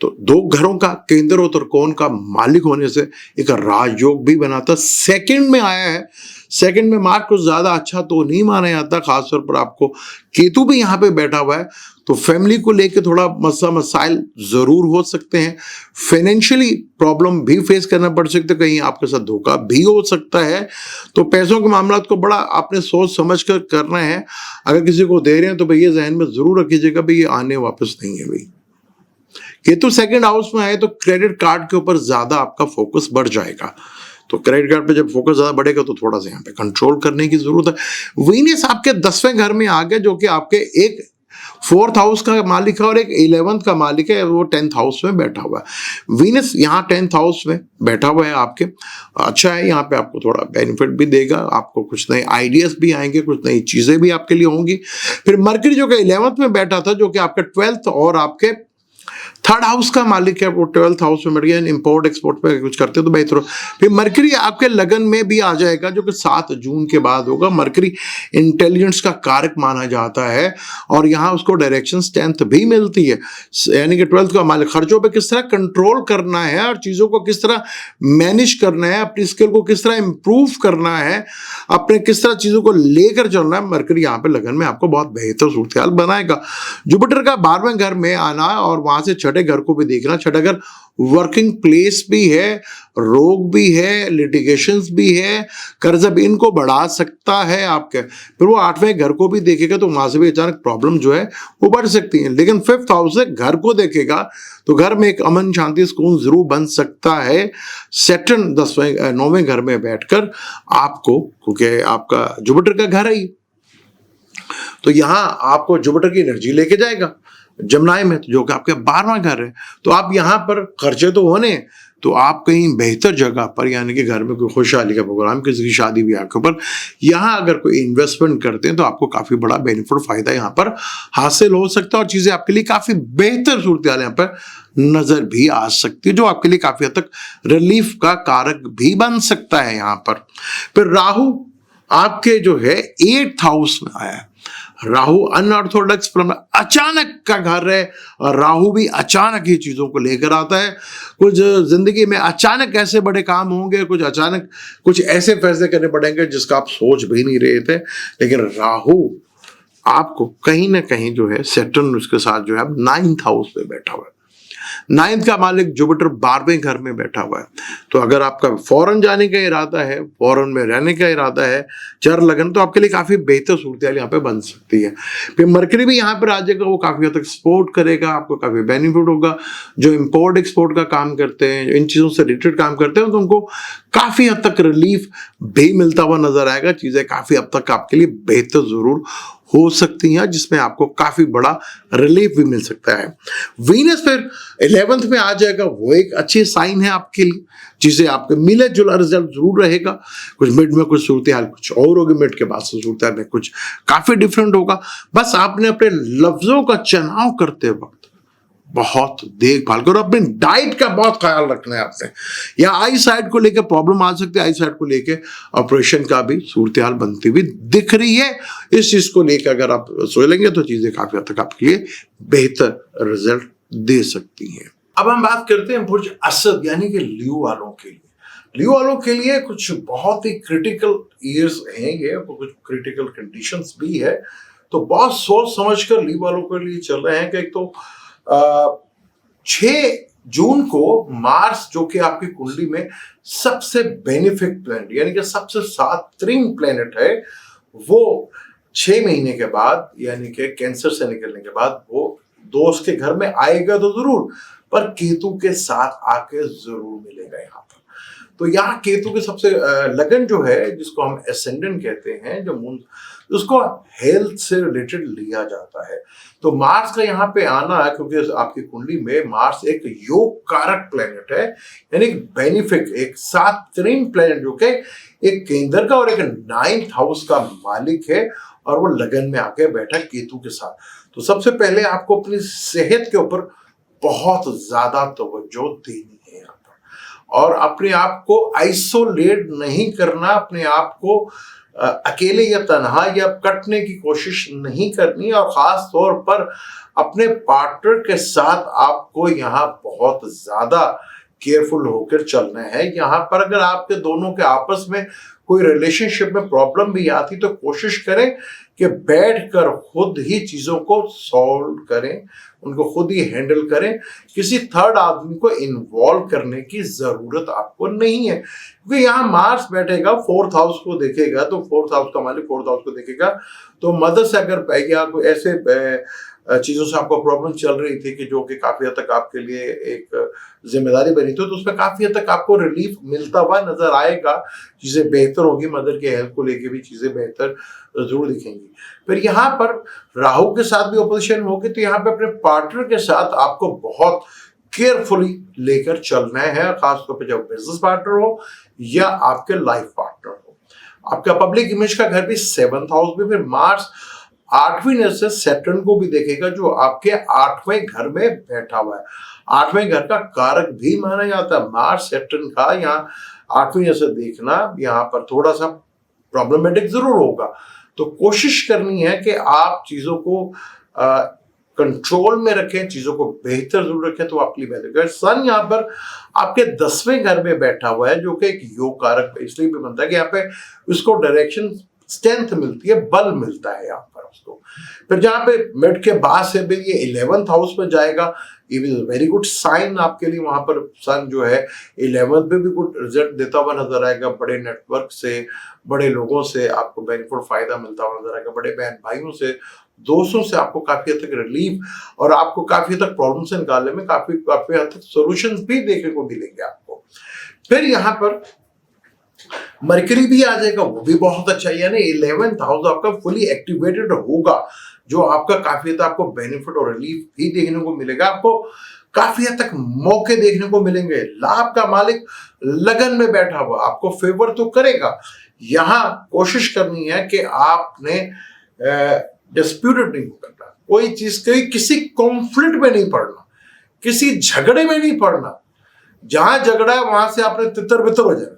तो दो घरों का केंद्र और त्रिकोण का मालिक होने से एक राजयोग भी बनाता। सेकंड में आया है, सेकंड में मार्क को ज्यादा अच्छा तो नहीं माना जाता, खासतौर पर आपको केतु भी यहाँ पे बैठा हुआ है, तो फैमिली को लेके थोड़ा मसाइल जरूर हो सकते हैं। फाइनेंशियली प्रॉब्लम भी फेस करना पड़ सकता है, कहीं आपके साथ धोखा भी हो सकता है। तो पैसों के मामला को बड़ा आपने सोच समझ कर करना है। अगर किसी को दे रहे हैं तो भैया जहन में जरूर रखिएगा भाई ये आने वापस नहीं है। भाई केतु सेकंड हाउस में आए तो क्रेडिट कार्ड के ऊपर ज्यादा आपका फोकस बढ़ जाएगा। तो क्रेडिट कार्ड पे जब फोकस ज्यादा बढ़ेगा तो थोड़ा सा यहाँ पे कंट्रोल करने की जरूरत है। वीनस आपके 10वें घर में आ गया, जो कि आपके एक 4th हाउस का मालिक है और एक 11th का मालिक है, वो 10th हाउस में बैठा हुआ है। वीनस यहाँ 10th हाउस में बैठा हुआ है आपके, अच्छा है, यहाँ पे आपको थोड़ा बेनिफिट भी देगा, आपको कुछ नए आइडियाज भी आएंगे, कुछ नई चीजें भी आपके लिए होंगी। फिर मरकरी जो कि 11th में बैठा था, जो कि आपके 12th और आपके 3rd हाउस का मालिक है, वो 12th हाउस में बैठ गया। इंपोर्ट एक्सपोर्ट पे कुछ करते तो बेहतर हो। फिर मरकरी आपके लगन में भी आ जाएगा, जो कि 7 जून के बाद होगा। मरकरी इंटेलिजेंस का कारक माना जाता है और यहाँ उसको डायरेक्शन 10th भी मिलती है, यानी कि 12th का मालिक। खर्चों पे किस तरह कंट्रोल करना है और चीजों को किस तरह मैनेज करना है, अपनी स्किल को किस तरह इंप्रूव करना है, अपने किस तरह चीजों को लेकर चलना है, मरकरी यहाँ पे लगन में आपको बहुत बेहतर सूरत बनाएगा। जुपिटर का 12वें घर में आना और वहां से 6ठे घर को भी देखना। 6ठा घर वर्किंग प्लेस भी है, रोग भी है, लिटिगेशंस भी है, कर्ज भी इनको बढ़ा सकता है आपके। फिर वो 8वें घर को भी देखेगा तो वहां से भी अचानक प्रॉब्लम जो है वो बढ़ सकती है। लेकिन 5th हाउस से घर को देखेगा तो घर में एक अमन शांति सुकून जरूर बन सकता है। सैटर्न 9वें घर में बैठकर आपको, क्योंकि आपका जुपिटर का घर है, तो यहां आपको जुपिटर की एनर्जी लेके जाएगा जमनाई में, जो कि आपके 12वां घर है। तो आप यहाँ पर खर्चे तो होने, तो आप कहीं बेहतर जगह पर, यानी कि घर में कोई खुशहाली का प्रोग्राम, किसी की शादी ब्याह के ऊपर, यहाँ अगर कोई इन्वेस्टमेंट करते हैं तो आपको काफी बड़ा बेनिफिट फायदा यहाँ पर हासिल हो सकता है और चीजें आपके लिए काफी बेहतर सूरत यहाँ पर नजर भी आ सकती है, जो आपके लिए काफी हद तक रिलीफ का कारक भी बन सकता है यहाँ पर। फिर राहु आपके जो है 8th हाउस में आया है। राहु अनऑर्थोडॉक्स अचानक का घर है और राहु भी अचानक ही चीजों को लेकर आता है। कुछ जिंदगी में अचानक ऐसे बड़े काम होंगे, कुछ अचानक कुछ ऐसे फैसले करने पड़ेंगे जिसका आप सोच भी नहीं रहे थे। लेकिन राहु आपको कहीं ना कहीं जो है सैटर्न उसके साथ जो है 9th हाउस पे बैठा हुआ है। 9th का मालिक जुपिटर 12वें घर में बैठा हुआ है। तो अगर आपका फॉरेन जाने का इरादा है, फॉरेन में रहने का इरादा है, चर लगन, तो आपके लिए काफी बेहतर सूरत यहाँ पे बन सकती है। फिर मरकरी भी यहाँ पर आ जाएगा, वो काफी हद तक सपोर्ट करेगा, आपको काफी बेनिफिट होगा। जो इंपोर्ट एक्सपोर्ट का काम करते हैं, इन चीजों से रिलेटेड काम करते हैं, तो उनको काफी हद तक रिलीफ भी मिलता हुआ नजर आएगा। चीजें काफी हद तक आपके लिए बेहतर जरूर हो सकती हैं जिसमें आपको काफी बड़ा रिलीफ भी मिल सकता है। वीनस फिर 11th में आ जाएगा, वो एक अच्छी साइन है आपके लिए, जिसे आपके मिले जुला रिजल्ट जरूर रहेगा। कुछ मिड में कुछ सूरत हाल कुछ और होगी, मिड के बाद सूरत हाल में कुछ काफी डिफरेंट होगा। बस आपने अपने लफ्जों का चुनाव करते वक्त बहुत देखभाल करो, अपनी डाइट का बहुत ख्याल रखना है आपने। या आई साइड को लेकर प्रॉब्लम आ सकती है, आई साइड को लेकर ऑपरेशन का भी सूरत हाल बनती हुई दिख रही है। इस चीज को लेकर अगर आप सोच लेंगे तो चीजें काफी हद तक आपके लिए बेहतर रिजल्ट दे सकती हैं। अब हम बात करते हैं बुर्ज असद यानी कि लियो वालों के लिए। लियो वालों के लिए कुछ बहुत ही क्रिटिकल ईयर्स हैं, ये कुछ क्रिटिकल कंडीशंस भी है, तो बहुत सोच समझ कर लियो वालों के लिए चल रहे हैं कि एक तो 6 जून को मार्स जो कि आपकी कुंडली में सबसे बेनिफिक प्लैनेट यानी कि सबसे सात्विक प्लैनेट है, वो 6 महीने के बाद यानी कि कैंसर से निकलने के बाद वो दोस्त के घर में आएगा तो जरूर, पर केतु के साथ आके जरूर मिलेगा यहाँ पर। तो यहाँ केतु के सबसे लगन जो है, जिसको हम एसेंडेंट कहते हैं, जो मून, उसको हेल्थ से रिलेटेड लिया जाता है। तो मार्स का यहाँ पे आना है, क्योंकि आपकी कुंडली में मार्स एक योग कारक प्लेनेट है, यानी एक बेनिफिक, एक सात्विक प्लेनेट जो कि एक केंद्र का और एक 9th हाउस का मालिक है, और वो लगन में आके बैठा केतु के साथ। तो सबसे पहले आपको अपनी सेहत के ऊपर बहुत ज्यादा तवज्जो देनी है यहाँ पर, और अपने आप को आइसोलेट नहीं करना, अपने आप को अकेले या तन्हा या कटने की कोशिश नहीं करनी, और खास तौर पर अपने पार्टनर के साथ आपको यहाँ बहुत ज्यादा केयरफुल होकर चलना है। यहाँ पर अगर आपके दोनों के आपस में कोई रिलेशनशिप में प्रॉब्लम भी आती तो कोशिश करें कि बैठकर खुद ही चीजों को सॉल्व करें, उनको खुद ही हैंडल करें। किसी थर्ड आदमी को इन्वॉल्व करने की जरूरत आपको नहीं है, क्योंकि यहाँ मार्स बैठेगा, 4th हाउस को देखेगा, तो 4th हाउस का मालिक 4th हाउस को देखेगा। तो मदद से अगर या कोई ऐसे चीजों से आपको प्रॉब्लम चल रही थी कि जो कि काफी हद तक आपके लिए एक जिम्मेदारी बनी थी, तो उसमें काफी हद तक आपको रिलीफ मिलता हुआ नजर आएगा, चीजें बेहतर होगी, मदर के हेल्थ को लेके भी चीजें बेहतर जरूर दिखेंगी। फिर यहाँ पर राहु के साथ भी ऑपोजिशन होगी, तो यहाँ पे अपने पार्टनर के साथ आपको बहुत केयरफुली लेकर चलना है, खासतौर पर जब बिजनेस पार्टनर हो या आपके लाइफ पार्टनर हो। आपका पब्लिक इमेज का घर भी 7th हाउस में, फिर मार्स 8वीं नजर से सैटर्न को भी देखेगा, जो आपके 8वें घर में बैठा हुआ है। 8वें घर का कारक भी माना जाता है मार्स सैटर्न का। यहाँ 8वीं नजर से देखना यहाँ पर थोड़ा सा प्रॉब्लमेटिक जरूर होगा, तो कोशिश करनी है कि आप चीजों को कंट्रोल में रखें, चीजों को बेहतर जरूर रखें, तो आपके लिए बेहतर। सन यहाँ पर आपके 10वें घर में बैठा हुआ है, जो कि एक योग कारक इसलिए भी बनता है कि यहाँ पे उसको डायरेक्शन स्ट्रेंथ मिलती है, बल मिलता है यहाँ पर उसको। फिर जहाँ पे मिड के बाद से भी ये 11th हाउस में जाएगा, ये भी वेरी गुड साइन आपके लिए। वहां पर सन जो है 11th में भी गुड रिजल्ट देता हुआ नजर आएगा, बड़े नेटवर्क से, बड़े लोगों से आपको बेनिफिट फायदा मिलता हुआ नजर आएगा, बड़े बहन भाइयों से, दोस्तों से आपको काफी हद तक रिलीफ और आपको काफी हद तक प्रॉब्लम से निकालने में काफी हद तक सोल्यूशन भी देखने को मिलेंगे आपको। फिर यहाँ पर मरकरी भी आ जाएगा, वो भी बहुत अच्छा, यानी 11th हाउस आपका फुली एक्टिवेटेड होगा, जो आपका काफी हद तक आपको बेनिफिट और रिलीफ भी देखने को मिलेगा। आपको काफी हद तक मौके देखने को मिलेंगे। लाभ का मालिक लगन में बैठा हुआ आपको फेवर तो करेगा। यहाँ कोशिश करनी है कि आपने डिस्प्यूटेड नहीं करना, कोई चीज किसी कॉन्फ्लिक्ट में नहीं पड़ना, किसी झगड़े में नहीं पड़ना। जहां झगड़ा है वहां से आपने तितर बितर हो जाना,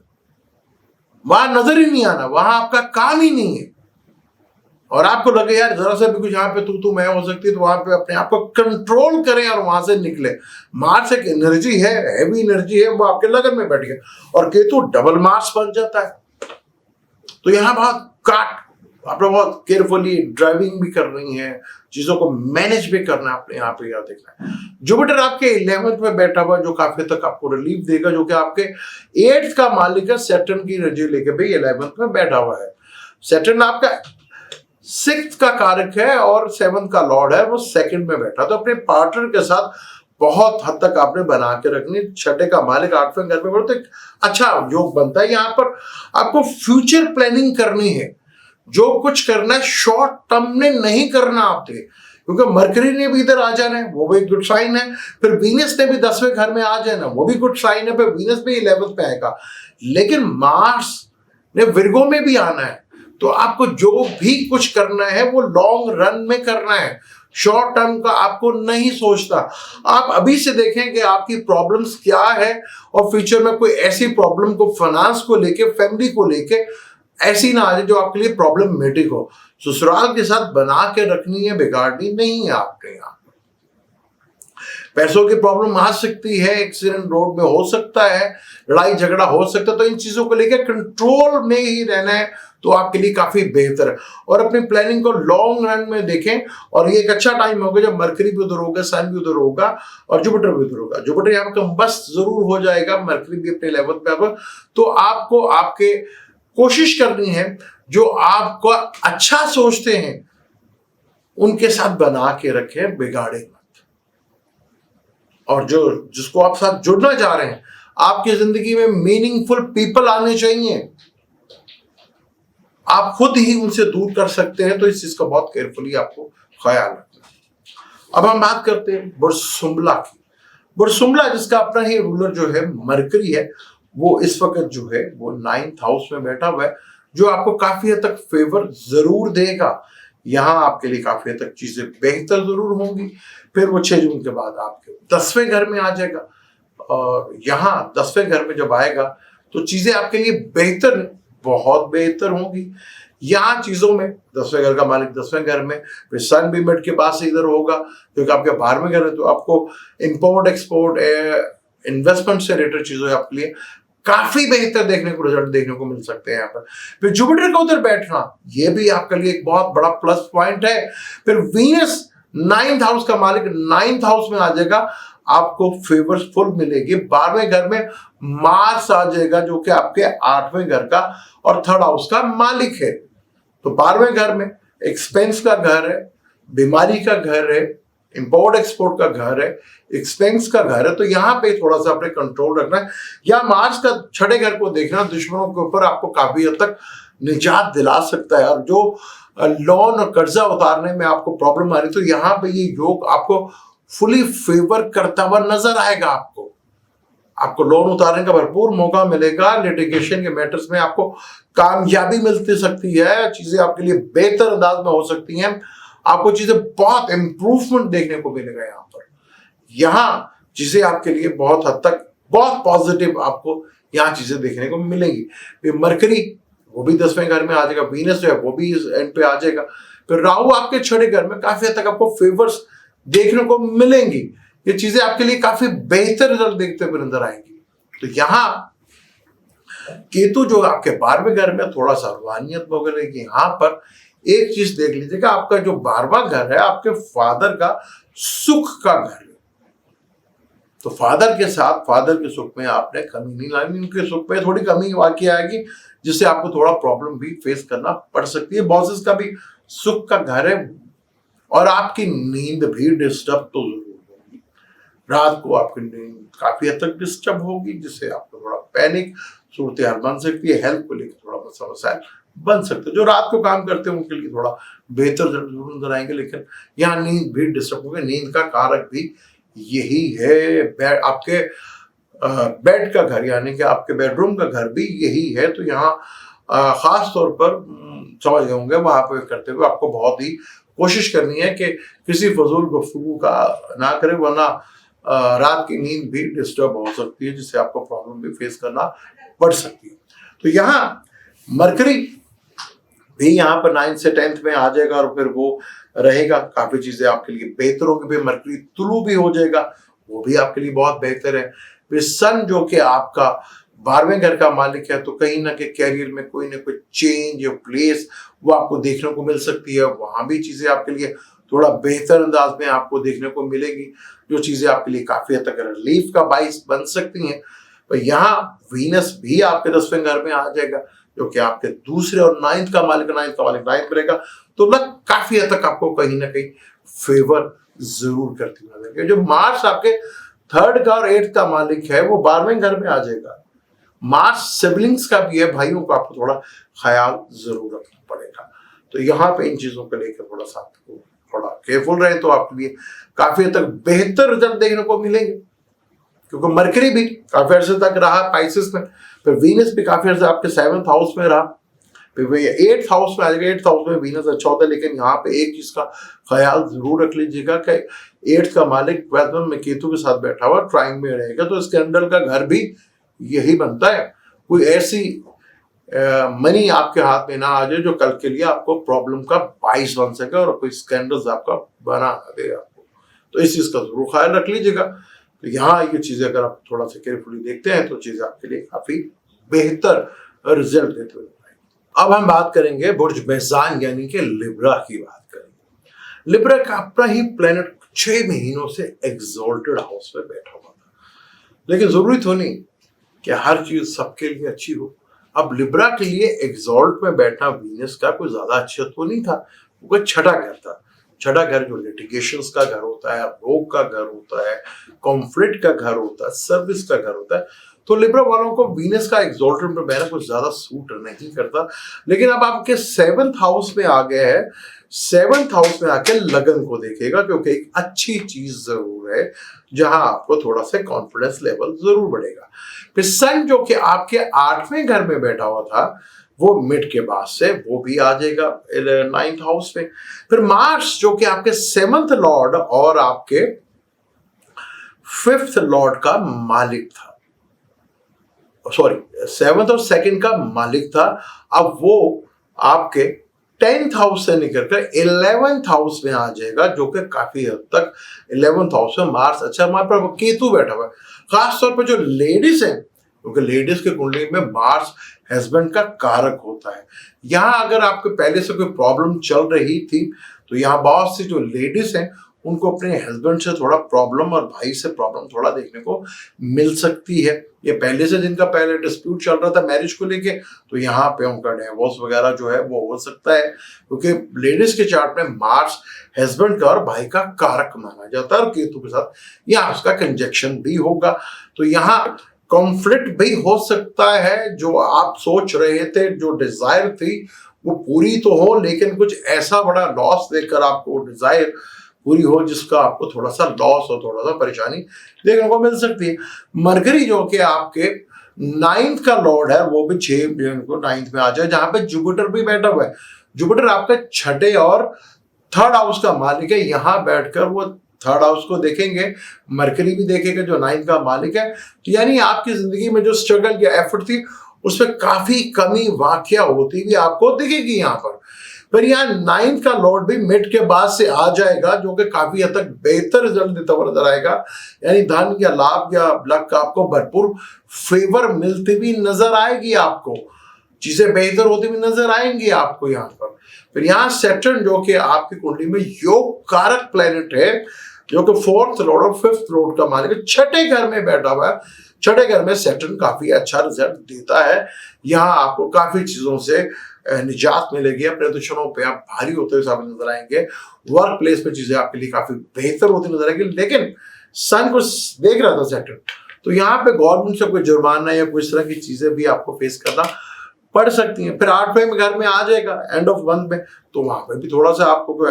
वहां नजर ही नहीं आना, वहां आपका काम ही नहीं है। और आपको लगे यार जरा सा भी कुछ यहाँ पे तू मैं हो सकती है, तो वहां पे अपने आप को कंट्रोल करें और वहां से निकले। मार्स एक एनर्जी है, हैवी एनर्जी है, वो आपके लगन में बैठ गया और केतु डबल मार्स बन जाता है। तो यहाँ बहुत आपने बहुत केयरफुली ड्राइविंग भी करनी है, चीजों को मैनेज भी करना है, आपने यहाँ पे याद देखना है। जुपिटर आपके 11th में बैठा हुआ, जो काफी तक आपको रिलीफ देगा, जो कि आपके 8th का मालिक है, सैटर्न की एनर्जी लेके भी 11th में बैठा हुआ है। सैटर्न आपका 6th का कारक है और 7th का लॉर्ड है, वो 2nd में बैठा। तो अपने पार्टनर के साथ बहुत हद तक आपने बना के रखनी। 6ठे का मालिक 8वें घर में, तो एक अच्छा योग बनता है। यहाँ पर आपको फ्यूचर प्लानिंग करनी है, जो कुछ करना है शॉर्ट टर्म में नहीं करना आपने, क्योंकि मरकरी ने भी इधर आ जाना है, वो भी एक गुड साइन है। फिर वीनस ने भी 10वें घर में आ जाना, वो भी गुड साइन है। फिर वीनस भी 11th पे आएगा, लेकिन मार्स ने विर्गो में भी आना है। तो आपको जो भी कुछ करना है वो लॉन्ग रन में करना है, शॉर्ट टर्म का आपको नहीं सोचता। आप अभी से देखें कि आपकी प्रॉब्लम्स क्या है, और फ्यूचर में कोई ऐसी प्रॉब्लम को फाइनेंस को लेके, फैमिली को लेके ऐसी ना आ जाए जो आपके लिए प्रॉब्लमेटिक हो। ससुराल के साथ बना के रखनी है, बिगाड़नी नहीं है आपके यहाँ। पैसों की प्रॉब्लम आ सकती है, एक्सीडेंट रोड में हो सकता है, लड़ाई झगड़ा हो सकता है, तो इन चीजों को लेकर कंट्रोल में ही रहना है, तो आपके लिए काफी बेहतर है। और अपनी प्लानिंग को लॉन्ग रन में देखें, और ये एक अच्छा टाइम होगा जब मरकरी भी उधर होगा, सन भी उधर होगा, और जुपिटर भी उधर होगा। जुपिटर यहाँ पर कम्बस्ट जरूर हो जाएगा, मरकरी भी अपने 11th पे आएगा। तो आपको आपके कोशिश करनी है, जो आपको अच्छा सोचते हैं उनके साथ बना के रखें, बिगाड़े मत। और जो जिसको आप साथ जुड़ना चाह रहे हैं, आपकी जिंदगी में मीनिंगफुल पीपल आने चाहिए, आप खुद ही उनसे दूर कर सकते हैं। तो इस चीज का बहुत केयरफुली आपको ख्याल रखना। अब हम बात करते हैं बुर्सुम्बला की। बुर्सुम्बला जिसका अपना ही रूलर जो है मरकरी है, वो इस वक्त जो है वो 9th हाउस में बैठा हुआ है, जो आपको काफी हद तक फेवर जरूर देगा। यहाँ आपके लिए काफी हद तक चीजें बेहतर जरूर होंगी। फिर वो 6 जून के बाद आपके 10वें घर में आ जाएगा, और यहाँ 10वें घर में जब आएगा तो चीजें आपके लिए बेहतर, बहुत बेहतर होंगी। यहाँ चीजों में 10वें घर का मालिक 10वें घर में, फिर सन भी मिड के पास से इधर होगा, क्योंकि आपके 12वें घर है, तो आपको इंपोर्ट एक्सपोर्ट इन्वेस्टमेंट से रिलेटेड चीजों आपके लिए काफी बेहतर देखने को, रिजल्ट देखने को मिल सकते हैं यहाँ पर। फिर जुपिटर का उधर बैठना, ये भी आपके लिए एक बहुत बड़ा प्लस पॉइंट है। फिर वीनस 9th हाउस का मालिक 9th हाउस में आ जाएगा, आपको फेवर्स फुल मिलेगी। 12वें घर में मार्स आ जाएगा, जो कि आपके 8वें घर का और 3rd हाउस का मालिक है। तो 12वें घर में एक्सपेंस का घर है, बीमारी का घर है, इंपोर्ट एक्सपोर्ट का घर है, एक्सपेंस का घर है। तो यहाँ पे थोड़ा सा अपने कंट्रोल रखना है। या मार्स का 6ठे घर को देखना, दुश्मनों के ऊपर आपको काफी हद तक निजात दिला सकता है। और जो लोन और कर्जा उतारने में आपको प्रॉब्लम आ रही, तो यहाँ पे ये योग आपको फुली फेवर करता हुआ नजर आएगा। आपको लोन उतारने का भरपूर मौका मिलेगा। लिटिगेशन के मैटर्स में आपको कामयाबी मिलती सकती है, चीजें आपके लिए बेहतर अंदाज में हो सकती हैं, आपको चीजें बहुत इंप्रूवमेंट देखने को मिलेगा। यहाँ चीजें आपके लिए बहुत हद तक बहुत पॉजिटिव आपको यहाँ चीजें देखने को मिलेंगी। फिर मरकरी वो भी 10वें घर में आ जाएगा, वीनस जो है वो भी इस एंड पे आ जाएगा। फिर राहु आपके 6ठे घर में, काफी हद तक आपको फेवर्स देखने को मिलेंगी। ये चीजें आपके लिए काफी बेहतर रिजल्ट देखते हुए नजर आएंगी। तो यहाँ केतु जो आपके 12वें घर में थोड़ा सा रूहानियत वगैरह की, यहाँ पर एक चीज देख लीजिएगा, आपका जो 12वां घर है आपके फादर का सुख का घर है। तो फादर के साथ, फादर के सुख में आपने कमी नहीं लानी, उनके सुख में थोड़ी कमी वाकई आएगी, जिससे आपको थोड़ा प्रॉब्लम भी फेस करना पड़ सकती है। बॉसेस का भी सुख का घर है, और आपकी नींद भी डिस्टर्ब तो जरूर होगी। रात को आपकी नींद काफी हद तक डिस्टर्ब होगी, जिससे आपको थोड़ा पैनिक सूरत हाल बन सकती है। हेल्थ को लेकर थोड़ा समस्या बन सकते हैं। जो रात को काम करते हैं उनके लिए थोड़ा बेहतर जरूर नजर आएंगे, लेकिन यहाँ नींद भी डिस्टर्ब होगी। नींद का कारक भी यही है। आपके बेड का घर, यानी कि आपके बेडरूम का घर भी यही है। तो यहाँ खास तौर पर समझ गए होंगे, वहां पे करते हुए आपको बहुत ही कोशिश करनी है कि किसी फजूल गुफ्तगू का ना करें, वरना रात की नींद भी डिस्टर्ब हो सकती है, जिससे आपको प्रॉब्लम भी फेस करना पड़ सकती है। तो यहाँ मरकरी भी यहाँ पर 9th से 10th में आ जाएगा, और फिर वो रहेगा, काफी चीजें आपके लिए बेहतर होगी। फिर मरकरी तुलु भी हो जाएगा, वो भी आपके लिए बहुत बेहतर है। फिर सन जो कि आपका 12वें घर का मालिक है, तो कहीं ना कहीं कैरियर में कोई ना कोई चेंज या प्लेस वो आपको देखने को मिल सकती है। वहां भी चीजें आपके लिए थोड़ा बेहतर अंदाज में आपको देखने को मिलेगी, जो चीजें आपके लिए काफी हद तक रिलीफ का बाइस बन सकती हैं। पर यहाँ वीनस भी आपके 10वें घर में आ जाएगा, जो कि आपके दूसरे और 9th का मालिक 9th में रहेगा। तो लग काफी हद तक आपको कहीं ना कहीं फेवर जरूर करती है। जो मार्स आपके 3rd का और 8th का मालिक है, वो 12वें घर में आ जाएगा। मार्स सिबलिंग्स का भी है, भाइयों का आपको थोड़ा ख्याल जरूर रखना पड़ेगा। तो यहाँ पे इन चीजों को लेकर थोड़ा सा आपको थोड़ा केयरफुल रहे तो आपके लिए काफी हद तक बेहतर रिजल्ट देखने को मिलेंगे। क्योंकि मरकरी भी काफी अर्से तक रहा पाइसेस में, फिर वीनस भी काफी अर्से आपके 7th हाउस में रहा, फिर 8th हाउस में आ जाएगा। 8th हाउस में वीनस अच्छा होता है, लेकिन यहाँ पे एक चीज का ख्याल जरूर रख लीजिएगा कि 8th का मालिक 12th में केतु के साथ बैठा हुआ ट्राइंग में रहेगा, तो स्कैंडल का घर भी यही बनता है। कोई ऐसी मनी आपके हाथ में ना आ जाए जो कल के लिए आपको प्रॉब्लम का बाइस बन सके और कोई स्कैंडल्स आपका बना दे आपको, तो इस चीज का जरूर ख्याल रख लीजिएगा। तो यहाँ ये चीजें अगर आप थोड़ा सा केयरफुली देखते हैं तो चीजें आपके लिए काफी बेहतर रिजल्ट देते हुए। अब हम बात करेंगे बुर्ज मेहसान यानी कि लिब्रा की बात करेंगे। लिब्रा का अपना ही प्लेनेट 6 महीनों से एग्जॉल्टेड हाउस में बैठा हुआ था, लेकिन जरूरी तो नहीं कि हर चीज सबके लिए अच्छी हो। अब लिब्रा के लिए एग्जॉल्ट में बैठना वीनस का कोई ज्यादा अच्छा तो नहीं था, वो छठा घर था। छठा घर जो लिटिगेशंस का घर होता है, रोग का घर होता है, कॉन्फ्लिक्ट का घर होता है, सर्विस का घर होता है। तो लिब्रा वालों को वीनस का एग्जॉल्टेड में बैठना कुछ ज्यादा सूट नहीं करता। लेकिन अब आपके 7th हाउस में आ गए हैं, 7th हाउस में आके लगन को देखेगा, क्योंकि एक अच्छी चीज जरूर है जहां आपको थोड़ा सा कॉन्फिडेंस लेवल जरूर बढ़ेगा। फिर सन जो कि आपके 8वें घर में बैठा हुआ था वो मिड के बाद से वो भी आ जाएगा 9th हाउस में। फिर मार्स जो कि आपके 7th लॉर्ड और आपके 5th लॉर्ड का मालिक था, सॉरी 7th और 2nd का मालिक था, अब वो आपके 10th हाउस से निकलकर 11th हाउस में आ जाएगा, जो कि काफी हद तक 11th हाउस में मार्स अच्छा, हमारे पर केतु बैठा हुआ है। खास तौर पर जो लेडीज हैं, क्योंकि लेडीज के कुंडली में मार्स हस्बैंड का कारक होता है। यहाँ अगर आपके पहले से कोई प्रॉब्लम चल रही थी तो यहाँ बहुत सी जो लेडीज हैं उनको अपने हस्बैंड से थोड़ा प्रॉब्लम और भाई से प्रॉब्लम थोड़ा देखने को मिल सकती है। ये पहले से जिनका पहले डिस्प्यूट चल रहा था मैरिज को लेके, तो यहाँ पे उनका डिवोर्स वगैरह जो है वो हो सकता है, क्योंकि लेडीज के चार्ट में मार्स हस्बैंड का और भाई का कारक माना जाता है और केतु के साथ यहाँ उसका कंजक्शन भी होगा। तो यहाँ कॉन्फ्लिक्ट भी हो सकता है, जो आप सोच रहे थे, जो डिजायर थी वो पूरी तो हो, लेकिन कुछ ऐसा बड़ा लॉस देकर आपको डिजायर पूरी हो जिसका आपको थोड़ा सा लॉस और थोड़ा सा परेशानी देखने को मिल सकती है। मरकरी जो कि आपके 9th का लॉर्ड है वो भी 6 जून को 9th में आ जाए, जहां पे जुपिटर भी बैठा हुआ है। जुपिटर आपका 6ठे और 3rd हाउस का मालिक है, यहाँ बैठकर वो 3rd हाउस को देखेंगे, मरकरी भी देखेगा जो 9th का मालिक है। तो यानी आपकी जिंदगी में जो स्ट्रगल या एफर्ट थी उसमें काफी कमी वाकया होती हुई आपको दिखेगी यहाँ पर। फिर यहाँ 9th का लॉर्ड भी मिड के बाद से आ जाएगा, जो कि काफी हद तक बेहतर रिजल्ट देता हुआ नजर आएगा। यानी धन या लाभ या लक का आपको भरपूर फेवर मिलती भी नजर आएगी, आपको चीजें बेहतर होती भी नजर आएंगी आपको यहाँ पर। फिर यहाँ सैटर्न जो कि आपकी कुंडली में योग कारक प्लेनेट है, जो कि 4th लॉर्ड और 5th लॉर्ड का मालिक है, 6ठे घर में बैठा हुआ है। 6ठे घर में सैटर्न काफी अच्छा रिजल्ट देता है। यहाँ आपको काफी चीजों से निजात मिलेगी, अपने दुश्मनों पे आप भारी होते हुए सामने नजर आएंगे, वर्क प्लेस पे चीजें आपके लिए काफी बेहतर होती नजर आएंगी। लेकिन सन को देख रहा था सैटर्न, तो यहाँ पे गवर्नमेंट से कोई जुर्माना या कोई इस तरह की चीजें भी आपको फेस करना पड़ सकती हैं। फिर 8वें घर में आ जाएगा एंड ऑफ मंथ में, तो वहां पे भी थोड़ा सा आपको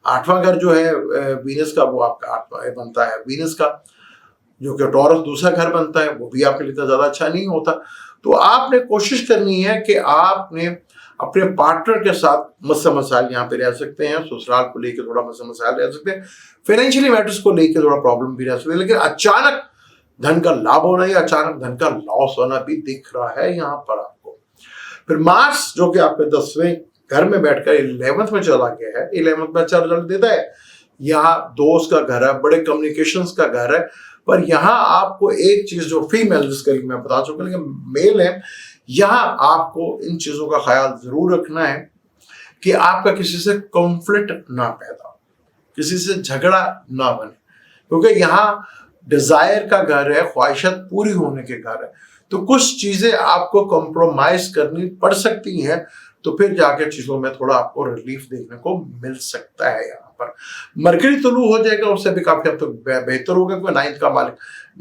8वां घर जो है वीनस का, वो आपका 8वां बनता है वीनस का, जो कि टॉरस दूसरा घर बनता है, वो भी आपके लिए ज्यादा अच्छा नहीं होता। तो आपने कोशिश करनी है कि आपने अपने पार्टनर के साथ मसला मसाइल यहाँ पे रह सकते हैं, ससुराल को लेकर थोड़ा मसला मसाइल रह सकते हैं, फाइनेंशियली मैटर्स को लेकर थोड़ा प्रॉब्लम भी रह सकते हैं, लेकिन अचानक धन का लाभ होना या अचानक धन का लॉस होना भी दिख रहा है यहाँ पर आपको। फिर मार्स जो कि आपके 10वें घर में बैठकर 11th में चला गया है, 11th में अच्छा रिजल्ट देता है। यहाँ दोस्त का घर है, बड़े कम्युनिकेशंस का घर है, पर यहाँ आपको एक चीज जो फीमेल, जिसके लिए मैं बता चुका, लेकिन मेल है, यहाँ आपको इन चीजों का ख्याल जरूर रखना है कि आपका किसी से कॉन्फ्लिक्ट ना पैदा हो, किसी से झगड़ा ना बने, क्योंकि यहाँ डिजायर का घर है, ख्वाहिशात पूरी होने के घर है। तो कुछ चीजें आपको कॉम्प्रोमाइज करनी पड़ सकती हैं तो फिर जाके चीजों में थोड़ा आपको रिलीफ देखने को मिल सकता है। यहाँ पर मरकरी तुलू हो जाएगा, उससे भी काफी हद तक बेहतर होगा, क्योंकि नाइन्थ का मालिक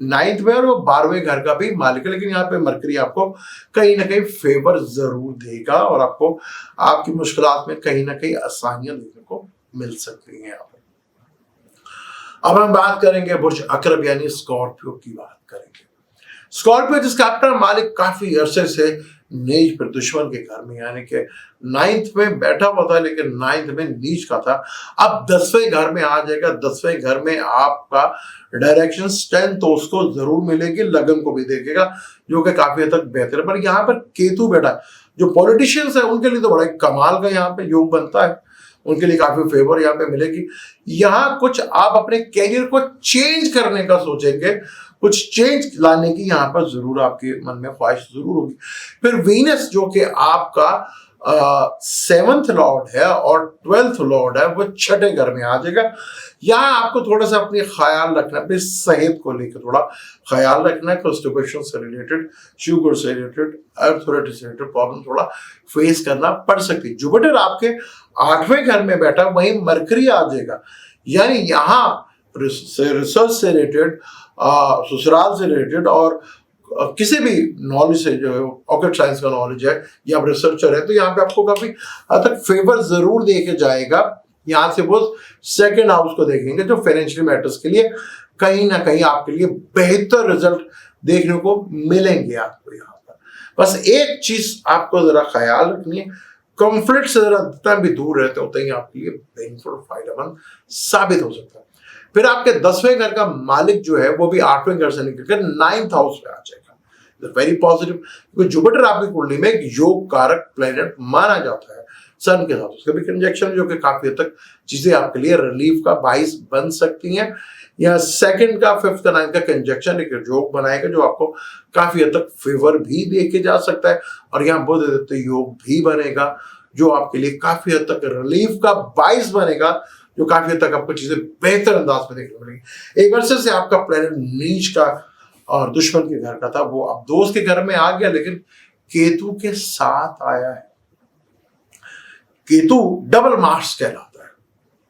नाइन्थ में और वो 12वें घर का भी मालिक है। लेकिन यहाँ पे मरकरी आपको कहीं ना कहीं फेवर जरूर देगा और आपको आपकी मुश्किलात में कहीं ना कहीं आसानियां देखने को मिल सकती हैं। यहाँ पर अब हम बात करेंगे बुर्ज अकरब यानी स्कॉर्पियो की बात करेंगे। स्कॉर्पियो जिसका अपना मालिक काफी अरसे से नीच पर दुश्मन के घर में यानी कि 9th में बैठा हुआ था, लेकिन 9th में नीच का था, अब 10वें घर में आ जाएगा। 10वें घर में आपका डायरेक्शन 10 तो उसको जरूर मिलेगी, लगन को भी देखेगा, जो कि काफी हद तक बेहतर है। पर यहाँ पर केतु बैठा है, जो पॉलिटिशियंस है उनके लिए तो बड़ा कमाल का यहाँ पे योग बनता है, उनके लिए काफी फेवर यहाँ पे मिलेगी। यहाँ कुछ आप अपने कैरियर को चेंज करने का सोचेंगे, कुछ चेंज लाने की यहाँ पर जरूर आपके मन में ख्वाहिश जरूर होगी। फिर वीनस जो कि आपका 7th लॉर्ड है और 12th लॉर्ड है, वो 6ठे घर में आ जाएगा। यहाँ आपको थोड़ा सा अपनी ख्याल रखना, अपनी सेहत को लेकर थोड़ा ख्याल रखना है। कॉन्स्टिपेशन से रिलेटेड, शुगर से रिलेटेड, अर्थोराइटिस से रिलेटेड प्रॉब्लम थोड़ा फेस करना पड़ सकती है। जुपिटर आपके 8वें घर में बैठा, वहीं मरकरी आ जाएगा, यानी यहाँ रिसर्च से रिलेटेड, ससुराल से रिलेटेड और किसी भी नॉलेज से, जो ऑकेट साइंस का नॉलेज है या आप रिसर्चर है, तो यहाँ पे आपको काफी हद तक फेवर जरूर देके जाएगा। यहाँ से वो 2nd हाउस को देखेंगे, जो फाइनेंशियल मैटर्स के लिए कहीं ना कहीं आपके लिए बेहतर रिजल्ट देखने को मिलेंगे आपको। यहाँ पर बस एक चीज आपको जरा ख्याल रखनी है, कॉन्फ्लिक्ट से जरा जितना भी दूर रहते होते हैं आपके लिए बेनिफिट फायदेमंद साबित हो सकता है। फिर आपके 10वें घर का मालिक जो है वो भी 8वें घर से निकलकर 9th हाउस में आ जाएगा। वेरी पॉजिटिव, क्योंकि जुपिटर आपकी कुंडली में एक योग कारक प्लेनेट माना जाता है सन के साथ। उसका भी कंजक्शन जो कि काफी हद तक चीजें आपके लिए रिलीफ का बाइस बन सकती हैं। या 2nd का 5th का 9th का कंजक्शन एक योग बनाएगा, जो आपको काफी हद तक फेवर भी देके जा सकता है। और यहाँ बुध आदित्य योग भी बनेगा, जो आपके लिए काफी हद तक रिलीफ का बाइस बनेगा, जो काफी हद तक आपको चीजें बेहतर अंदाज में देखने को मिलेगी। एक वर्ष से आपका प्लेनेट नीच का और दुश्मन के घर का था, वो अब दोस्त के घर में आ गया, लेकिन केतु के साथ आया है। केतु डबल मार्क्स कहलाता है,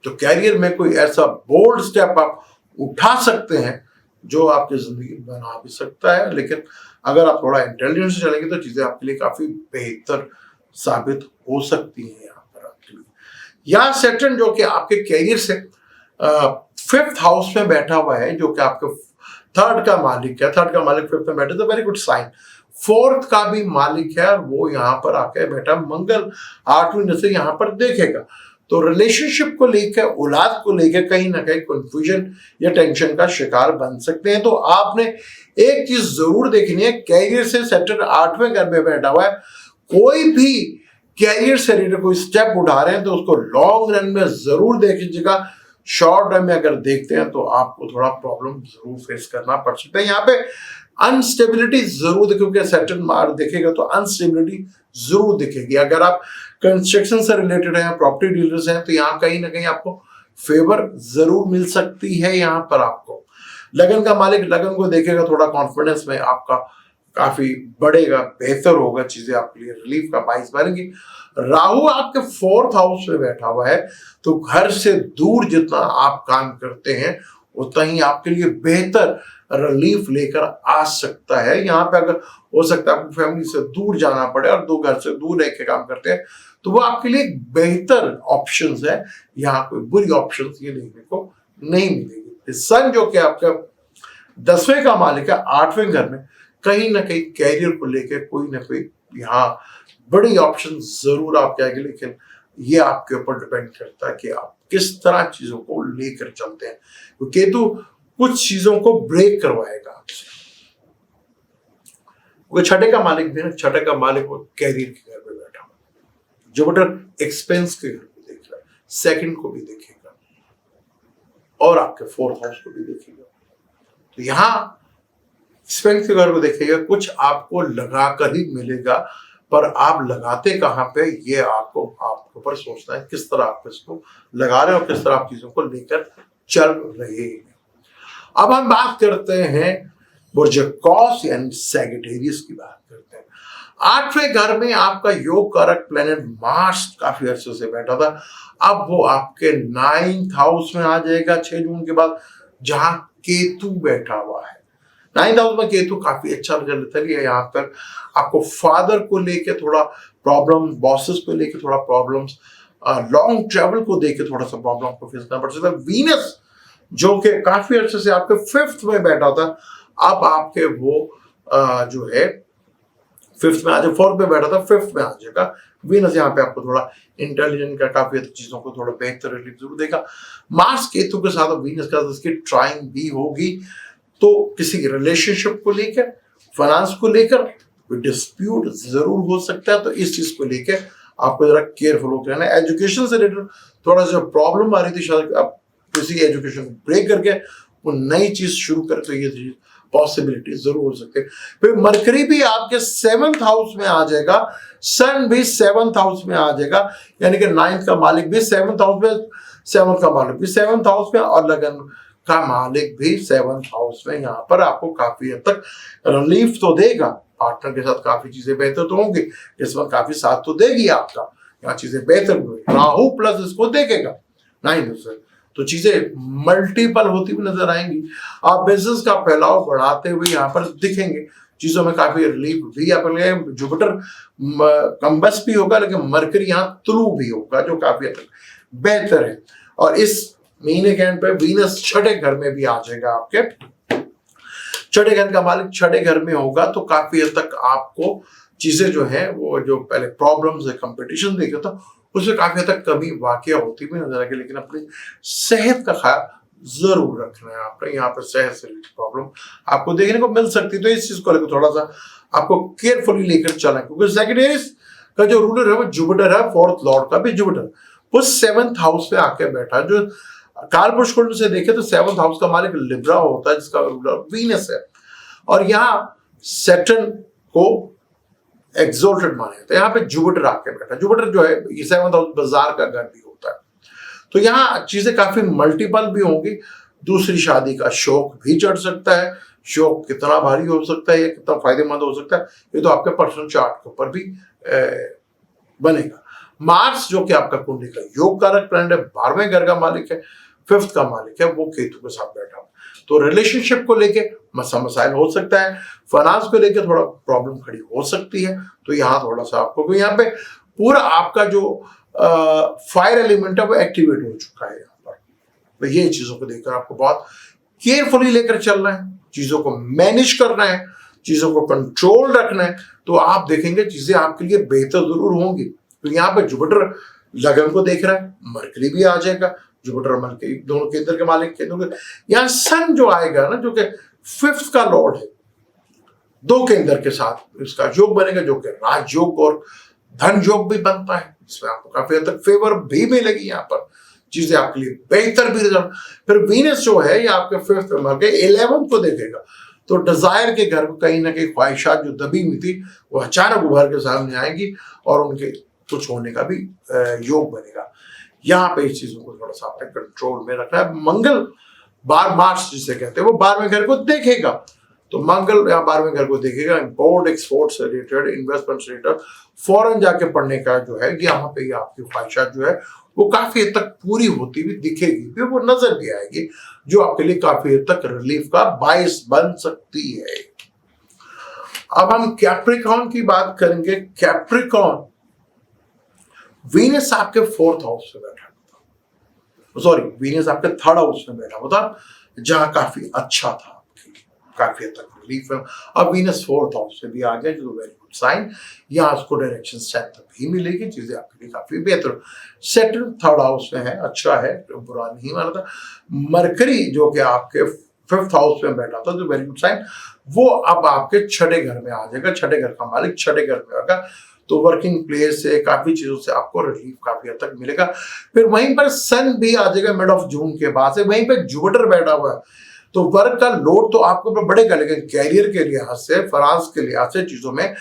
तो कैरियर में कोई ऐसा बोल्ड स्टेप आप उठा सकते हैं जो आपकी जिंदगी बना भी सकता है। लेकिन अगर आप थोड़ा इंटेलिजेंस से चलेंगे तो चीजें आपके लिए काफी बेहतर साबित हो सकती हैं। यहाँ पर आपके लिए या सैटर्न जो कि आपके कैरियर से 5th हाउस में बैठा हुआ है, जो कि आपके 3rd का मालिक है। 3rd का मालिक 5th में बैठे तो वेरी गुड साइन। 4th का भी मालिक है, वो यहाँ पर आके बैठा, मंगल 8वीं से यहाँ पर देखेगा। तो रिलेशनशिप को लेकर, औलाद को लेकर कहीं ना कहीं कंफ्यूजन या टेंशन का शिकार बन सकते हैं। तो आपने एक चीज जरूर देखनी है, कैरियर से सैटर्न 8वें घर में बैठा हुआ है, कोई भी कैरियर से रिलेटेड कोई स्टेप उठा रहे हैं तो उसको लॉन्ग रन में जरूर देख लीजिएगा। शॉर्ट रन में अगर देखते हैं तो आपको थोड़ा प्रॉब्लम जरूर फेस करना पड़ सकता है। यहाँ पे अनस्टेबिलिटी जरूर दिखेगी, सैटर्न मार देखेगा तो अनस्टेबिलिटी जरूर दिखेगी। अगर आप कंस्ट्रक्शन से रिलेटेड हैं, प्रॉपर्टी डीलर्स हैं, तो यहाँ कहीं ना कहीं आपको फेवर जरूर मिल सकती है। यहाँ पर आपको लगन का मालिक लगन को देखेगा, थोड़ा कॉन्फिडेंस में आपका काफी बढ़ेगा, बेहतर होगा, चीजें आपके लिए रिलीफ का बाइस बनेंगी। राहु आपके 4th हाउस में बैठा हुआ है, तो घर से दूर जितना आप काम करते हैं उतना ही आपके लिए बेहतर रिलीफ लेकर आ सकता है। यहाँ पे अगर हो सकता है आपको फैमिली से दूर जाना पड़े और 2 घर से दूर रह के काम करते हैं, तो वो आपके लिए बेहतर ऑप्शंस है। यहाँ कोई बुरी ऑप्शंस ये देखने को नहीं मिलेगी। सन जो कि आपका 10वें का मालिक है 8वें घर में, कहीं ना कहीं कैरियर को लेकर कोई ना कोई यहाँ बड़ी ऑप्शन जरूर आपके आएगी, लेकिन ये आपके ऊपर डिपेंड करता है कि आप किस तरह चीजों को लेकर चलते हैं। तो केतु कुछ चीजों को ब्रेक करवाएगा आपसे। वो 6ठे का मालिक भी ना, 6ठे का मालिक वो कैरियर के घर पे बैठा हुआ, जुपिटर एक्सपेंस के घर को देख रहा है, 2nd को भी देखेगा और आपके 4th हाउस को भी देखेगा। तो यहाँ एक्सपेंस के घर को देखेगा, कुछ आपको लगा कर ही मिलेगा, पर आप लगाते कहाँ पे ये आपको आपके ऊपर सोचना है, किस तरह आप इसको लगा रहे हो और किस तरह आप चीजों को लेकर चल रहे हैं। अब हम बात करते हैं बुर्ज कौस यानी सैजिटेरियस की बात करते हैं। 8वें घर में आपका योग कारक प्लेनेट मार्स काफी अर्से से बैठा था, अब वो आपके 9th हाउस में आ जाएगा 6 जून के बाद, जहां केतु बैठा हुआ है। 9th हाउस में केतु काफी अच्छा रिजल्ट है। यहाँ पर आपको फादर को लेके थोड़ा प्रॉब्लम, बॉसेस को लेके थोड़ा प्रॉब्लम्स, लॉन्ग ट्रेवल को देके थोड़ा सा प्रॉब्लम को फेस करना पड़ सकता है। वीनस जो कि काफी अर्से से आपके 5th में बैठा था, अब आपके वो जो है 5th में आ जाए, 4th में बैठा था 5th में आ जाएगा। वीनस यहाँ पे आपको थोड़ा इंटेलिजेंट का काफी चीजों को थोड़ा बेहतर रिलीफ जरूर देगा। मार्स केतु के साथ वीनस का इसकी ट्राइंग भी होगी, तो किसी रिलेशनशिप को लेकर, फाइनेंस को लेकर कोई डिस्प्यूट जरूर हो सकता है, तो इस चीज को लेकर आपको जरा केयरफुल होकर रहना है। एजुकेशन से रिलेटेड थोड़ा सा प्रॉब्लम आ रही थी, शायद आप किसी एजुकेशन को ब्रेक करके वो नई चीज शुरू करें, तो ये चीज पॉसिबिलिटी जरूर हो सकती है। फिर मरकरी भी आपके 7th हाउस में आ जाएगा, सन भी 7th हाउस में आ जाएगा, यानी कि 9th का मालिक भी 7th हाउस में, 7th का मालिक भी 7th हाउस में, और लगन का मालिक भी 7th हाउस में। यहाँ पर आपको काफी हद तक रिलीफ तो देगा, पार्टनर के साथ काफी चीजें बेहतर तो होंगी, इस वक्त काफी साथ तो देगी आपका, यहाँ चीजें बेहतर हुई। राहु प्लस इसको देखेगा 9th से, तो चीजें मल्टीपल होती हुई नजर आएंगी। आप बिजनेस का फैलाव बढ़ाते हुए यहाँ पर दिखेंगे, चीजों में काफी रिलीफ भी आप लेंगे। जुपिटर कम्बस भी होगा, लेकिन मरकरी यहाँ तुलू भी होगा, जो काफी हद तक बेहतर है। और इस महीने के एंड पे वीनस 6ठे घर में भी आ जाएगा आपके, 6ठे घर का मालिक 6ठे घर में होगा, तो काफी हद तक आपको चीजें जो है वो जो पहले प्रॉब्लम्स है, कंपटीशन देखा था, उससे काफी हद तक कमी वाकया होती भी नजर आएगी। लेकिन अपनी सेहत का ख्याल जरूर रखना है आपने, यहाँ पर सेहत से प्रॉब्लम आपको देखने को मिल सकती है, तो इस चीज को लेकर थोड़ा सा आपको केयरफुली लेकर चलना है, क्योंकि सेक्रेटरीज का जो रूलर है वो जुपिटर है, 4th लॉर्ड का भी जुपिटर, वो 7th हाउस में आके बैठा। जो कालपुरुष कुंडली से देखे तो 7th हाउस का मालिक लिब्रा होता है, जिसका रूलर वीनस है, और यहाँ सैटर्न को एक्सोल्टेड माना जाता है। यहाँ पे जुपिटर आके बैठा, जुपिटर जो है ये 7th हाउस बाजार का घर भी होता है, तो यहाँ चीजें काफी मल्टीपल भी होंगी। दूसरी शादी का शौक भी चढ़ सकता है, शौक कितना भारी हो सकता है, कितना फायदेमंद हो सकता है, ये तो आपके पर्सनल चार्ट के ऊपर भी बनेगा। मार्स जो कि आपका कुंडली का योग कारक प्लैनेट है, 12वें घर का मालिक है, 5th का मालिक है, वो केतु के साथ बैठा हुआ, तो रिलेशनशिप को लेके मसाइल हो सकता है, फाइनेंस को लेके थोड़ा प्रॉब्लम खड़ी हो सकती है, तो यहाँ थोड़ा सा आपको, यहाँ पे पूरा आपका जो फायर एलिमेंट है वो एक्टिवेट हो चुका है यहाँ पर, तो ये चीजों को देखकर आपको बहुत केयरफुली लेकर चलना है, चीजों को मैनेज करना है, चीजों को कंट्रोल रखना है, तो आप देखेंगे चीजें आपके लिए बेहतर जरूर होंगी। तो यहाँ पे जुपिटर लगन को देख रहा है, मरकरी भी आ जाएगा, जुपिटर और मरकरी दोनों केंद्र के मालिक केंद्र, यहाँ सन जो आएगा ना, जो कि 5th का लॉर्ड है, 2 केंद्र के साथ इसका योग बनेगा, जो कि राजयोग और धन योग भी बनता है, इसमें आपको काफी हद तक फेवर भी मिलेगी, यहाँ पर चीजें आपके लिए बेहतर भी रिजल्ट। फिर वीनस जो है ये आपके 5th में मर 11th को देखेगा, तो डिजायर के घर को कहीं ना कहीं ख्वाहिशात जो दबी हुई थी वो अचानक उभर के सामने आएगी, और उनके कुछ होने का भी योग बनेगा। यहाँ पे इस चीजों को थोड़ा सा आपने कंट्रोल में रखना है। मंगल मार्स जिसे कहते हैं वो 12वें घर को देखेगा, तो मंगल यहाँ 12वें घर को देखेगा, इंपोर्ट एक्सपोर्ट से रिलेटेड, इन्वेस्टमेंट से रिलेटेड, फॉरेन जाके पढ़ने का जो है, यहाँ पे आपकी ख्वाहिशात जो है वो काफी हद तक पूरी होती हुई दिखेगी, फिर वो नजर भी आएगी, जो आपके लिए काफी हद तक रिलीफ का बायस बन सकती है। अब हम कैप्रिकॉर्न की बात करेंगे। कैप्रिकॉर्न वीनस आपके 4th हाउस में बैठा था, सॉरी वीनस आपके 3rd हाउस में बैठा हुआ था, जहां काफी अच्छा था, काफी हद तक रिलीफ है। अब वीनस 4th हाउस में भी आ गया, जो वेरी गुड साइन, यहाँ उसको डायरेक्शन स्ट्रेंथ भी मिलेगी, चीजें आपके लिए काफी बेहतर। सैटर्न 3rd हाउस में है, अच्छा है, बुरा नहीं माना था। मरकरी जो कि आपके 5th हाउस में बैठा था, जो वेरी गुड साइन, वो अब आपके 6ठे घर में आ जाएगा, 6ठे घर का मालिक 6ठे घर में आएगा, तो वर्किंग प्लेस से काफी चीजों से आपको रिलीफ काफी हद तक मिलेगा। फिर वहीं पर सन भी आ जाएगा मिड ऑफ जून के बाद से, वहीं पे जुपिटर बैठा हुआ है, तो वर्क का लोड तो आपको बढ़ेगा, लेकिन कैरियर के लिहाज से, फाइनेंस के लिहाज से चीजों में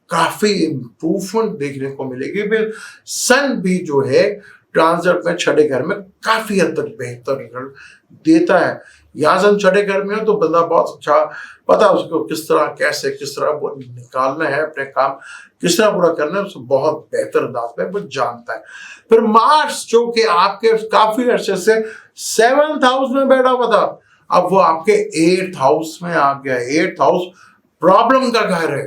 काफी इंप्रूवमेंट देखने को मिलेगी। फिर सन भी जो है ट्रांजिट में छठे घर में काफी हद तक बेहतर रिजल्ट देता है। यहाँ से हम छठे घर में हो तो बंदा बहुत अच्छा पता है उसको किस तरह कैसे किस तरह वो निकालना है, अपने काम किस तरह पूरा करना है, उसको बहुत बेहतर अंदाज में वो जानता है। फिर मार्स जो कि आपके काफी अर्से से 7th हाउस में बैठा हुआ था, अब वो आपके 8th हाउस में आ गया। 8th हाउस प्रॉब्लम का घर है,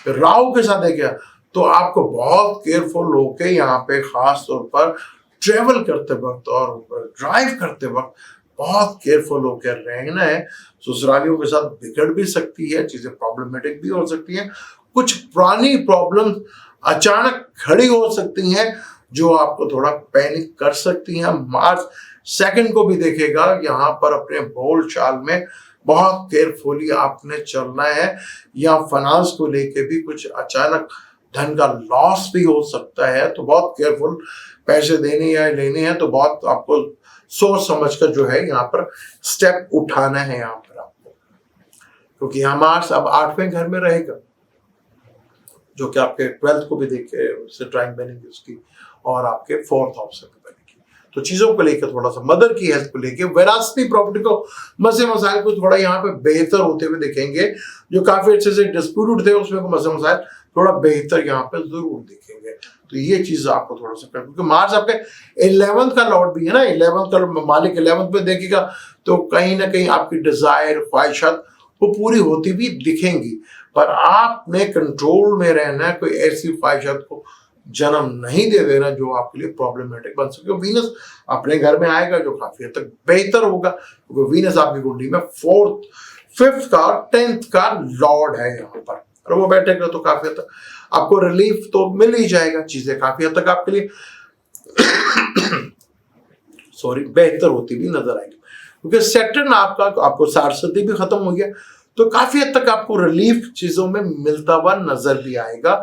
राहु के साथ है क्या, तो आपको बहुत केयरफुल होके यहाँ पे खास तौर पर ट्रेवल करते वक्त और ड्राइव करते वक्त बहुत केयरफुल होकर रहना है। ससुरालियों के साथ बिगड़ भी सकती है, चीजें प्रॉब्लमेटिक भी हो सकती हैं, कुछ पुरानी प्रॉब्लम अचानक खड़ी हो सकती हैं जो आपको थोड़ा पैनिक कर सकती हैं। मार्च 2 को भी देखेगा, यहाँ पर अपने बोल चाल में बहुत केयरफुली आपने चलना है। या फाइनेंस को लेके भी कुछ अचानक धन का लॉस भी हो सकता है, तो बहुत केयरफुल पैसे देने या लेने हैं तो बहुत आपको सोच समझ कर जो है यहाँ पर स्टेप उठाना है यहाँ पर आपको, क्योंकि यहाँ मार्स अब 8वें घर में रहेगा जो कि आपके 12th को भी देखे उससे ड्राइंग बनेगी उसकी, और आपके 4th हाउस से बनेगी। तो चीजों को लेकर थोड़ा सा मदर की हेल्थ को लेकर विरासती प्रॉपर्टी को मसाइल को थोड़ा यहाँ पे बेहतर होते हुए देखेंगे। जो काफी अच्छे से डिस्प्यूटेड थे उसमें मसाइल थोड़ा बेहतर यहाँ पे जरूर दिखेंगे। तो ये चीज आपको थोड़ा सा क्योंकि मार्स आपके 11th का लॉर्ड भी है ना, 11th का मालिक 11th पे देखेगा, तो कहीं ना कहीं आपकी डिजायर ख्वाहिशात वो पूरी होती भी दिखेंगी, पर आपने कंट्रोल में रहना है, कोई ऐसी ख्वाहिशात को जन्म नहीं दे देना जो आपके लिए प्रॉब्लमेटिक बन सके। वीनस अपने घर में आएगा जो काफी हद तक बेहतर होगा, क्योंकि वीनस आपकी कुंडली में 4th 5th का 10th का लॉर्ड है यहाँ पर, और वो बैठेगा तो काफी हद तक आपको रिलीफ तो मिल ही जाएगा, चीजें काफी हद तक आपके लिए बेहतर होती भी नजर आएगी। क्योंकि सैटर्न आपको सारस्वती भी खत्म हो गया, तो काफी हद तक आपको रिलीफ चीजों में मिलता हुआ नजर भी आएगा,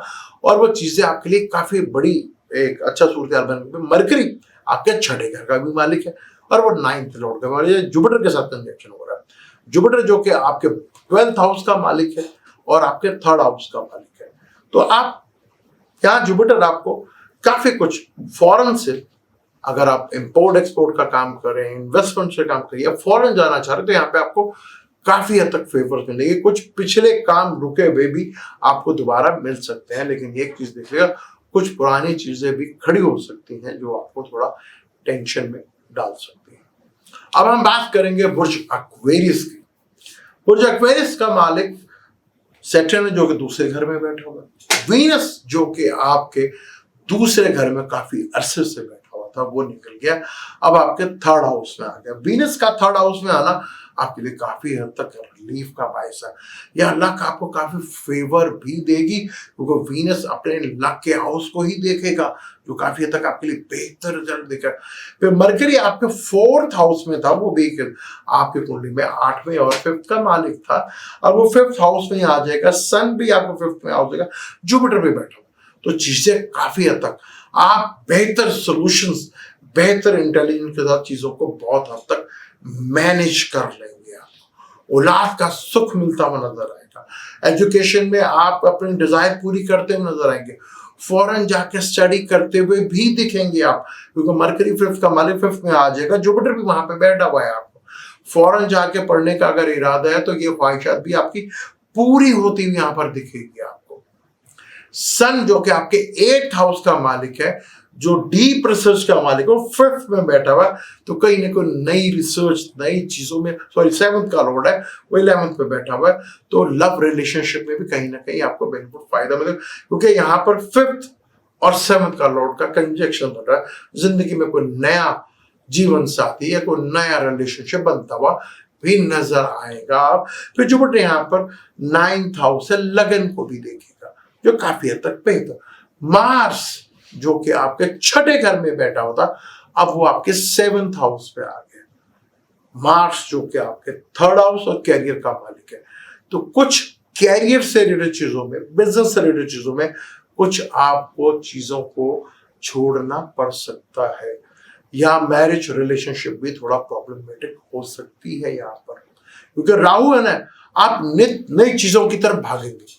और वो चीजें आपके लिए काफी बड़ी एक अच्छा सूरत बन। मरकरी आपके छठे घर का भी मालिक है, और वो 9th लॉर्ड का मालिक है, जुपिटर के साथ कंजंक्शन हो रहा है। जुपिटर जो कि आपके 12th हाउस का मालिक है और आपके 3rd हाउस का मालिक है। तो आप यहाँ जुपिटर आपको काफी कुछ फॉरेन से, अगर आप इंपोर्ट एक्सपोर्ट का काम करें, इन्वेस्टमेंट से काम करें या फॉरेन जाना चाह रहे, तो यहाँ पे आपको काफी हद तक फेवर मिलेंगे। कुछ पिछले काम रुके हुए भी आपको दोबारा मिल सकते हैं, लेकिन एक चीज देखिएगा, कुछ पुरानी चीजें भी खड़ी हो सकती हैं जो आपको थोड़ा टेंशन में डाल सकती हैं। अब हम बात करेंगे बुर्ज एक्वेरियस की। बुर्ज एक्वेरियस का मालिक सैटर्न है जो कि दूसरे घर में बैठा हुआ है। वीनस जो कि आपके दूसरे घर में काफी अरसे से बैठा हुआ था वो निकल गया, अब आपके 3rd हाउस में आ गया। वीनस का 3rd हाउस में आना आपके लिए काफी हद तक रिलीफ का बायस है, या लक आपको काफी फेवर भी देगी, क्योंकि वीनस अपने लक के हाउस को ही देखेगा जो काफी हद तक आपके लिए बेहतर रिजल्ट देगा। फिर मरकरी आपके 4th हाउस में था, वो भी आपके कुंडली में 8वें और 5th का मालिक था, और वो 5th हाउस में आ जाएगा। सन भी आपको 5th में आ जाएगा, जुपिटर भी बैठा, तो चीजें काफी हद तक आप बेहतर सॉल्यूशंस, बेहतर इंटेलिजेंस के साथ चीजों को बहुत हद तक मैनेज कर लेंगे। आप औलाद का सुख मिलता हुआ नजर आएगा। एजुकेशन में आप अपनी डिजायर पूरी करते हुए नजर आएंगे। फॉरेन जाके स्टडी करते हुए भी दिखेंगे आप, क्योंकि मरकरी 5th का मालिक 5th में आ जाएगा, जुपिटर भी वहां पे बैठा हुआ है। आपको फॉरेन जाके पढ़ने का अगर इरादा है तो ये ख्वाहिशात भी आपकी पूरी होती हुई यहाँ पर दिखेगी आपको। सन जो कि आपके 8th हाउस का मालिक है, जो डीप रिसर्च का मालिक है, 5th में बैठा हुआ है, तो कहीं ना कोई नई रिसर्च, नई चीजों में 7th का लॉर्ड है, वो 11th पे बैठा हुआ है, तो लव रिलेशनशिप में भी कहीं ना कहीं आपको बेनिफिट फायदा मिलेगा, क्योंकि यहाँ पर 5th और 7th का लॉर्ड का कंजक्शन बन रहा है। जिंदगी में कोई नया जीवन साथी या कोई नया रिलेशनशिप बनता हुआ भी नजर आएगा। फिर जुपिटर यहाँ पर 9th हाउस से लगन को भी देखेगा, जो काफी हद तक बेहतर। मार्स जो कि आपके छठे घर में बैठा होता, अब वो आपके 7th हाउस पे आ गया। मार्स जो कि आपके 3rd हाउस और कैरियर का मालिक है, तो कुछ कैरियर से रिलेटेड चीजों में, बिजनेस से रिलेटेड चीजों में कुछ आपको चीजों को छोड़ना पड़ सकता है, या मैरिज रिलेशनशिप भी थोड़ा प्रॉब्लमेटिक हो सकती है यहाँ पर, क्योंकि राहु है ना, आप नई चीजों की तरफ भागेंगे।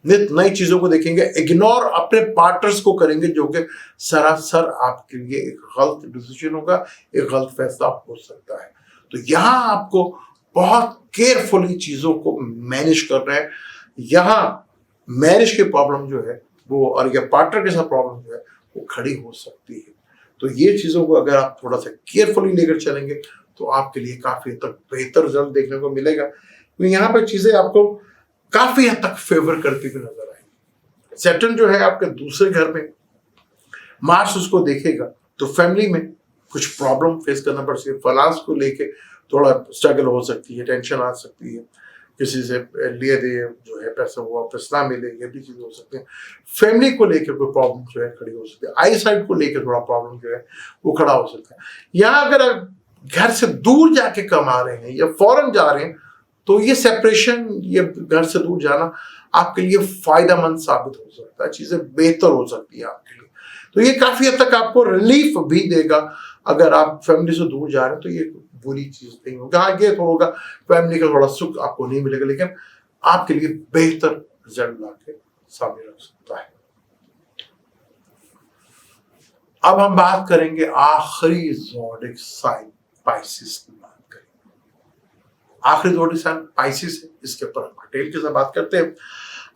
नित नई चीजों को देखेंगे, इग्नोर अपने पार्टनर्स को करेंगे, जो कि सरासर आपके लिए एक गलत डिसीजन होगा, एक गलत फैसला हो सकता है। तो यहाँ आपको बहुत केयरफुली चीजों को मैनेज करना है। यहाँ मैरिज की प्रॉब्लम जो है वो, और या पार्टनर के साथ प्रॉब्लम जो है वो खड़ी हो सकती है। तो ये चीजों को अगर आप थोड़ा सा केयरफुली लेकर चलेंगे तो आपके लिए काफी हद तक बेहतर रिजल्ट देखने को मिलेगा। तो यहाँ पर चीजें आपको काफी हद तक फेवर करती हुई नजर आएगी। सैटर्न जो है आपके दूसरे घर में, मार्स उसको देखेगा तो फैमिली में कुछ प्रॉब्लम फेस करना पड़ सकती है। फाइनेंस को लेके थोड़ा स्ट्रगल हो सकती है, टेंशन आ सकती है, किसी से लिए दे जो है पैसा वो वापस ना मिले, ये भी चीजें हो सकती है। फैमिली को लेकर कोई प्रॉब्लम जो है खड़ी हो सकती है। आई साइड को लेकर थोड़ा प्रॉब्लम जो है वो खड़ा हो सकता है। यहाँ अगर आप घर से दूर जाके कमा रहे हैं या फॉरेन जा रहे हैं तो ये सेपरेशन, ये घर से दूर जाना आपके लिए फायदेमंद साबित हो सकता है, चीजें बेहतर हो सकती है आपके लिए। तो ये काफी हद तक आपको रिलीफ भी देगा। अगर आप फैमिली से दूर जा रहे हैं तो ये बुरी चीज नहीं होगा। हाँ, ये तो होगा, फैमिली का थोड़ा सुख आपको नहीं मिलेगा, लेकिन आपके लिए बेहतर रिजल्ट ला के सामने रख सकता है। अब हम बात करेंगे आखिरी ज़ोडिक साइन पाइसिस की बात करेंगे। आखिरी ज़ोडिक साइन पाइसिस है, इसके ऊपर हम डिटेल के साथ बात करते हैं।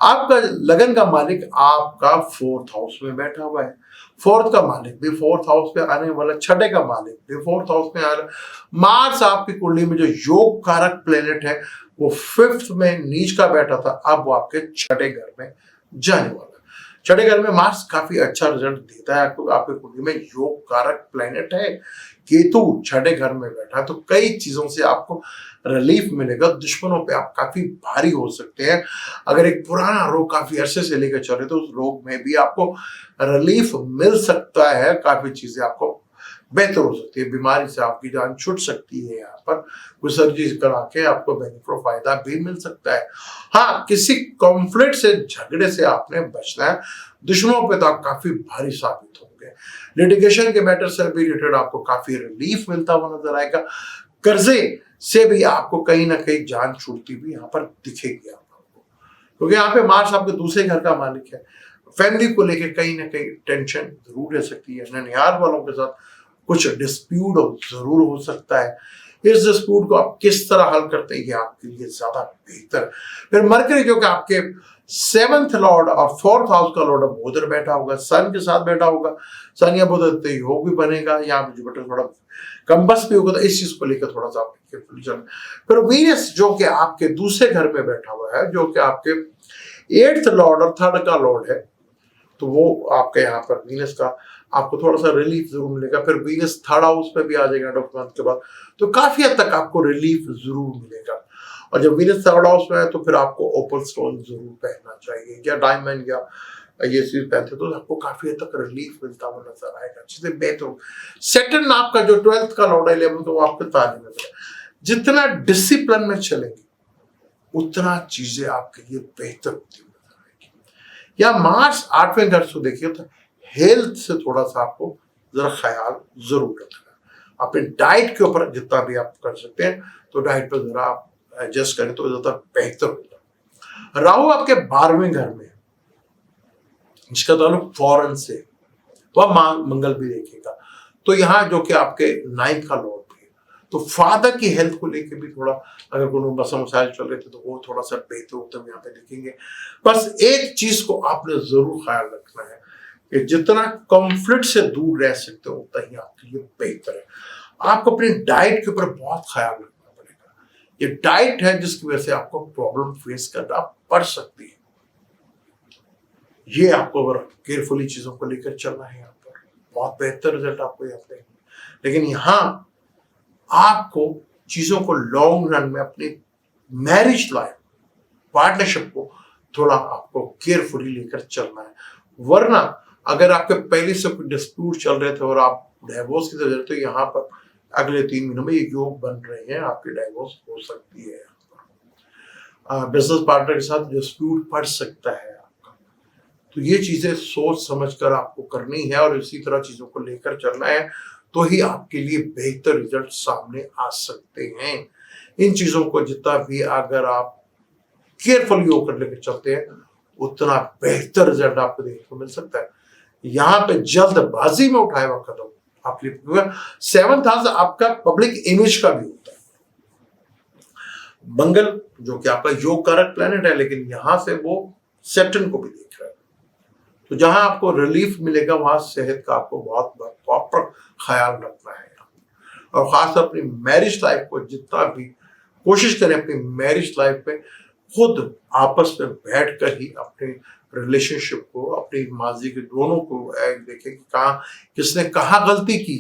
आपका लगन का मालिक आपका 4th हाउस में बैठा हुआ है। 4th का मालिक भी 4th हाउस में आने वाला, छठे का मालिक भी 4th हाउस में आ रहा है। मार्स आपकी कुंडली में जो योग कारक प्लेनेट है वो 5th में नीच का बैठा था, अब वो आपके छठे घर में जाने वाला है। छठे घर में मार्स काफी अच्छा रिजल्ट देता है आपको। आपके कुंडली में योग कारक प्लेनेट है, केतु छठे घर में बैठा है, तो कई चीजों से आपको रिलीफ मिलेगा। दुश्मनों पे आप काफी भारी हो सकते हैं। अगर एक पुराना रोग काफी अरसे से लेकर चल रहे तो उस रोग में भी आपको रिलीफ मिल सकता है। काफी चीजें आपको बेहतर हो सकती है, बीमारी से आपकी जान छूट सकती है। यहाँ पर कोई सर्जरी करा के आपको बेनिफिट फायदा भी मिल सकता है। हाँ, किसी कॉन्फ्लिक्ट से, झगड़े से आपने बचना है। दुश्मनों पे तो आप काफी भारी साबित होंगे। लिटिगेशन के मैटर से भी रिलेटेड आपको काफी रिलीफ मिलता हुआ नजर आएगा। कर्जे से भी आपको कहीं ना कहीं जान छूटती भी यहाँ पर दिखेगी आपको, क्योंकि यहाँ पे मार्स आपके दूसरे घर का मालिक है। फैमिली को लेकर कहीं ना कहीं टेंशन जरूर रह सकती है। ननिहाल वालों के साथ कुछ डिस्प्यूट जरूर हो सकता है। इस डिस्प्यूट को आप किस तरह हल करते हैं ये आपके लिए ज्यादा बेहतर है। फिर मरकरी जो कि आपके 7th लॉर्ड और 4th हाउस का लॉर्ड अब उधर बैठा होगा, सन के साथ बैठा होगा। सन या बुध योग भी बनेगा, यहाँ पे जुपिटर थोड़ा कंबस भी होगा, तो इस चीज को लेकर थोड़ा सा केयरफुल चलना। फिर वीनस जो कि आपके दूसरे घर में बैठा हुआ है, जो कि आपके 8th लॉर्ड और 3rd का लॉर्ड है, तो वो आपके यहाँ पर वीनस का आपको थोड़ा सा रिलीफ जरूर मिलेगा। फिर वीनस 3rd हाउस में भी आ जाएगा एंड ऑफ मंथ के बाद, तो काफी हद तक आपको रिलीफ जरूर मिलेगा। और जब वीनस 3rd हाउस में है तो फिर आपको ओपल स्टोन जरूर पहनना चाहिए, या डायमंड या ये चीज पहनते तो आपको काफी हद तक रिलीफ मिलता हुआ नजर आएगा, चीजें बेहतर। सैटर्न आपका जो 12th का लॉर्ड है 11th, तो आपके तालीम में जितना डिसिप्लिन में चलेंगे उतना चीजें आपके लिए बेहतर होती नजर आएगी। या मार्स 8वें घर से देखिए तो हेल्थ से थोड़ा सा आपको जरा ख्याल जरूर रखना। अपने डाइट के ऊपर जितना भी आप कर सकते हैं तो डाइट पर जरा आप एडजस्ट करें तो ज्यादा बेहतर होगा। राहु आपके 12वें घर में, जिसका ताल्लुक फॉरेन से, वह मंगल भी देखेगा, तो यहाँ जो कि आपके 9th का लॉर्ड भी है, तो फादर की हेल्थ को लेकर भी थोड़ा अगर कोई मसाइल चल रहे थे तो वो थोड़ा सा बेहतर होते हम यहाँ पे देखेंगे। बस एक चीज को आपने जरूर ख्याल रखना है कि जितना कॉन्फ्लिक्ट से दूर रह सकते हो उतना ही आपके लिए बेहतर है। आपको अपनी डाइट के ऊपर बहुत ख्याल रखना पड़ेगा। ये डाइट है जिसकी वजह से आपको प्रॉब्लम फेस करना पड़ सकती है। ये आपको अगर केयरफुली चीजों को लेकर चलना है, यहाँ पर बहुत बेहतर रिजल्ट आपको यहाँ पे। लेकिन यहाँ आपको चीजों को लॉन्ग रन में अपनी मैरिज लाइफ, पार्टनरशिप को थोड़ा आपको केयरफुली लेकर चलना है। वरना अगर आपके पहले से कोई डिस्प्यूट चल रहे थे और आप डाइवोर्स की तरफ, तो यहाँ पर अगले 3 महीनों में ये योग बन रहे हैं, आपकी डाइवोर्स हो सकती है। बिजनेस पार्टनर के साथ डिस्प्यूट पड़ सकता है आपका। तो ये चीजें सोच समझ कर आपको करनी है और इसी तरह चीजों को लेकर चलना है, तो ही आपके लिए बेहतर रिजल्ट सामने आ सकते हैं। इन चीजों को जितना भी अगर आप केयरफुली होकर लेकर चलते हैं उतना बेहतर रिजल्ट आपको देखने को मिल सकता है। यहाँ पे जल्दबाजी में उठाए हुआ कदम आपके 7th हाउस आपका पब्लिक इमेज का भी होता है। मंगल जो कि आपका योग कारक प्लेनेट है, लेकिन यहां से वो सैटर्न को भी देख रहा है, तो जहां आपको रिलीफ मिलेगा वहां सेहत का आपको बहुत प्रॉपर ख्याल रखना है। और खासकर अपनी मैरिज लाइफ को जितना भी कोशिश करें, अपनी मैरिज लाइफ में खुद आपस में बैठ कर ही अपने रिलेशनशिप को, अपनी माजी के दोनों को देखें कि कहाँ किसने कहाँ गलती की,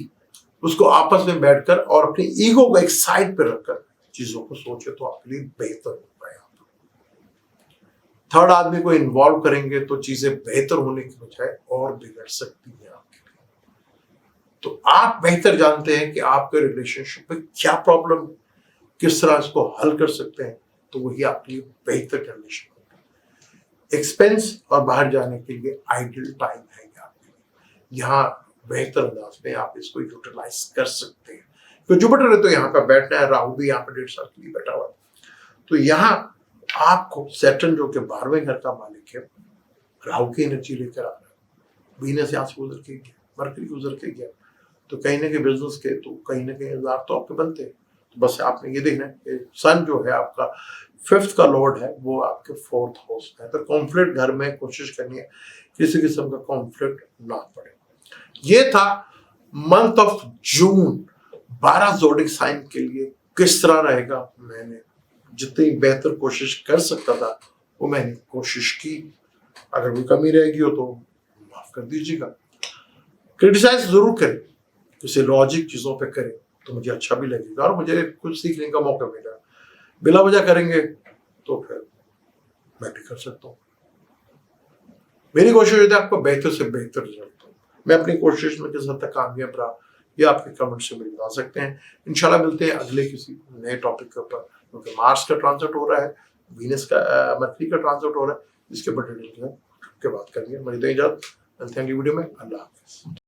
उसको आपस में बैठकर और अपनी ईगो को एक साइड पर रखकर चीजों को सोचे तो आपके लिए बेहतर हो पाएगा। थर्ड आदमी को इन्वॉल्व करेंगे तो चीजें बेहतर होने की बजाय और बिगड़ सकती है आपके लिए। तो आप बेहतर जानते हैं कि आपके रिलेशनशिप में क्या प्रॉब्लम है, किस तरह इसको हल कर सकते हैं, तो वही आपके लिए बेहतर रिलेशन होगा। एक्सपेंस और बाहर जाने के लिए आइडियल टाइम है आपके लिए, यहाँ बेहतर अंदाज में आप इसको यूटिलाइज कर सकते हैं। तो जुपिटर है तो यहाँ पे बैठना है, राहु भी यहाँ पे 1.5 साल के लिए बैठा हुआ है, तो यहाँ आपको सैटर्न जो कि 12वें घर का मालिक है, राहु की एनर्जी लेकर आ रहा है, वीनस यहाँ से गुजर के गया, मरकरी गुजर के गया, तो कहीं ना कहीं बिजनेस के तो कहीं ना कहीं हजार तो आपके बनते हैं। तो बस आपने ये देखना है कि सन जो है आपका 5th का लॉर्ड है, वो आपके 4th हाउस में है, तो कॉन्फ्लिक्ट घर में कोशिश करनी है किसी किस्म का कॉन्फ्लिक्ट ना पड़े। ये था month of June 12 zodiac sign के लिए किस तरह रहेगा। मैंने जितनी बेहतर कोशिश कर सकता था वो मैंने कोशिश की, अगर कोई कमी रहेगी हो तो माफ कर दीजिएगा। क्रिटिसाइज जरूर करें, किसी लॉजिक चीजों पे करें तो मुझे अच्छा भी लगेगा और मुझे कुछ सीखने का मौका मिलेगा। बिला वजह करेंगे तो फिर मैं भी कर सकता हूँ। मेरी कोशिश होती है आपको बेहतर से बेहतर रिजल्ट हो। मैं अपनी कोशिश में किस हद तक कामयाब रहा ये आपके कमेंट से मुझे बता सकते हैं। इंशाल्लाह मिलते हैं अगले किसी नए टॉपिक के ऊपर, क्योंकि मार्स का ट्रांजिट हो रहा है, वीनस का मरकरी का ट्रांजिट हो रहा है, इसके ऊपर डिटेल के बात करेंगे। मुझे तो इजाजत, मिलते हैं अगली वीडियो में। अल्लाह हाफिज़।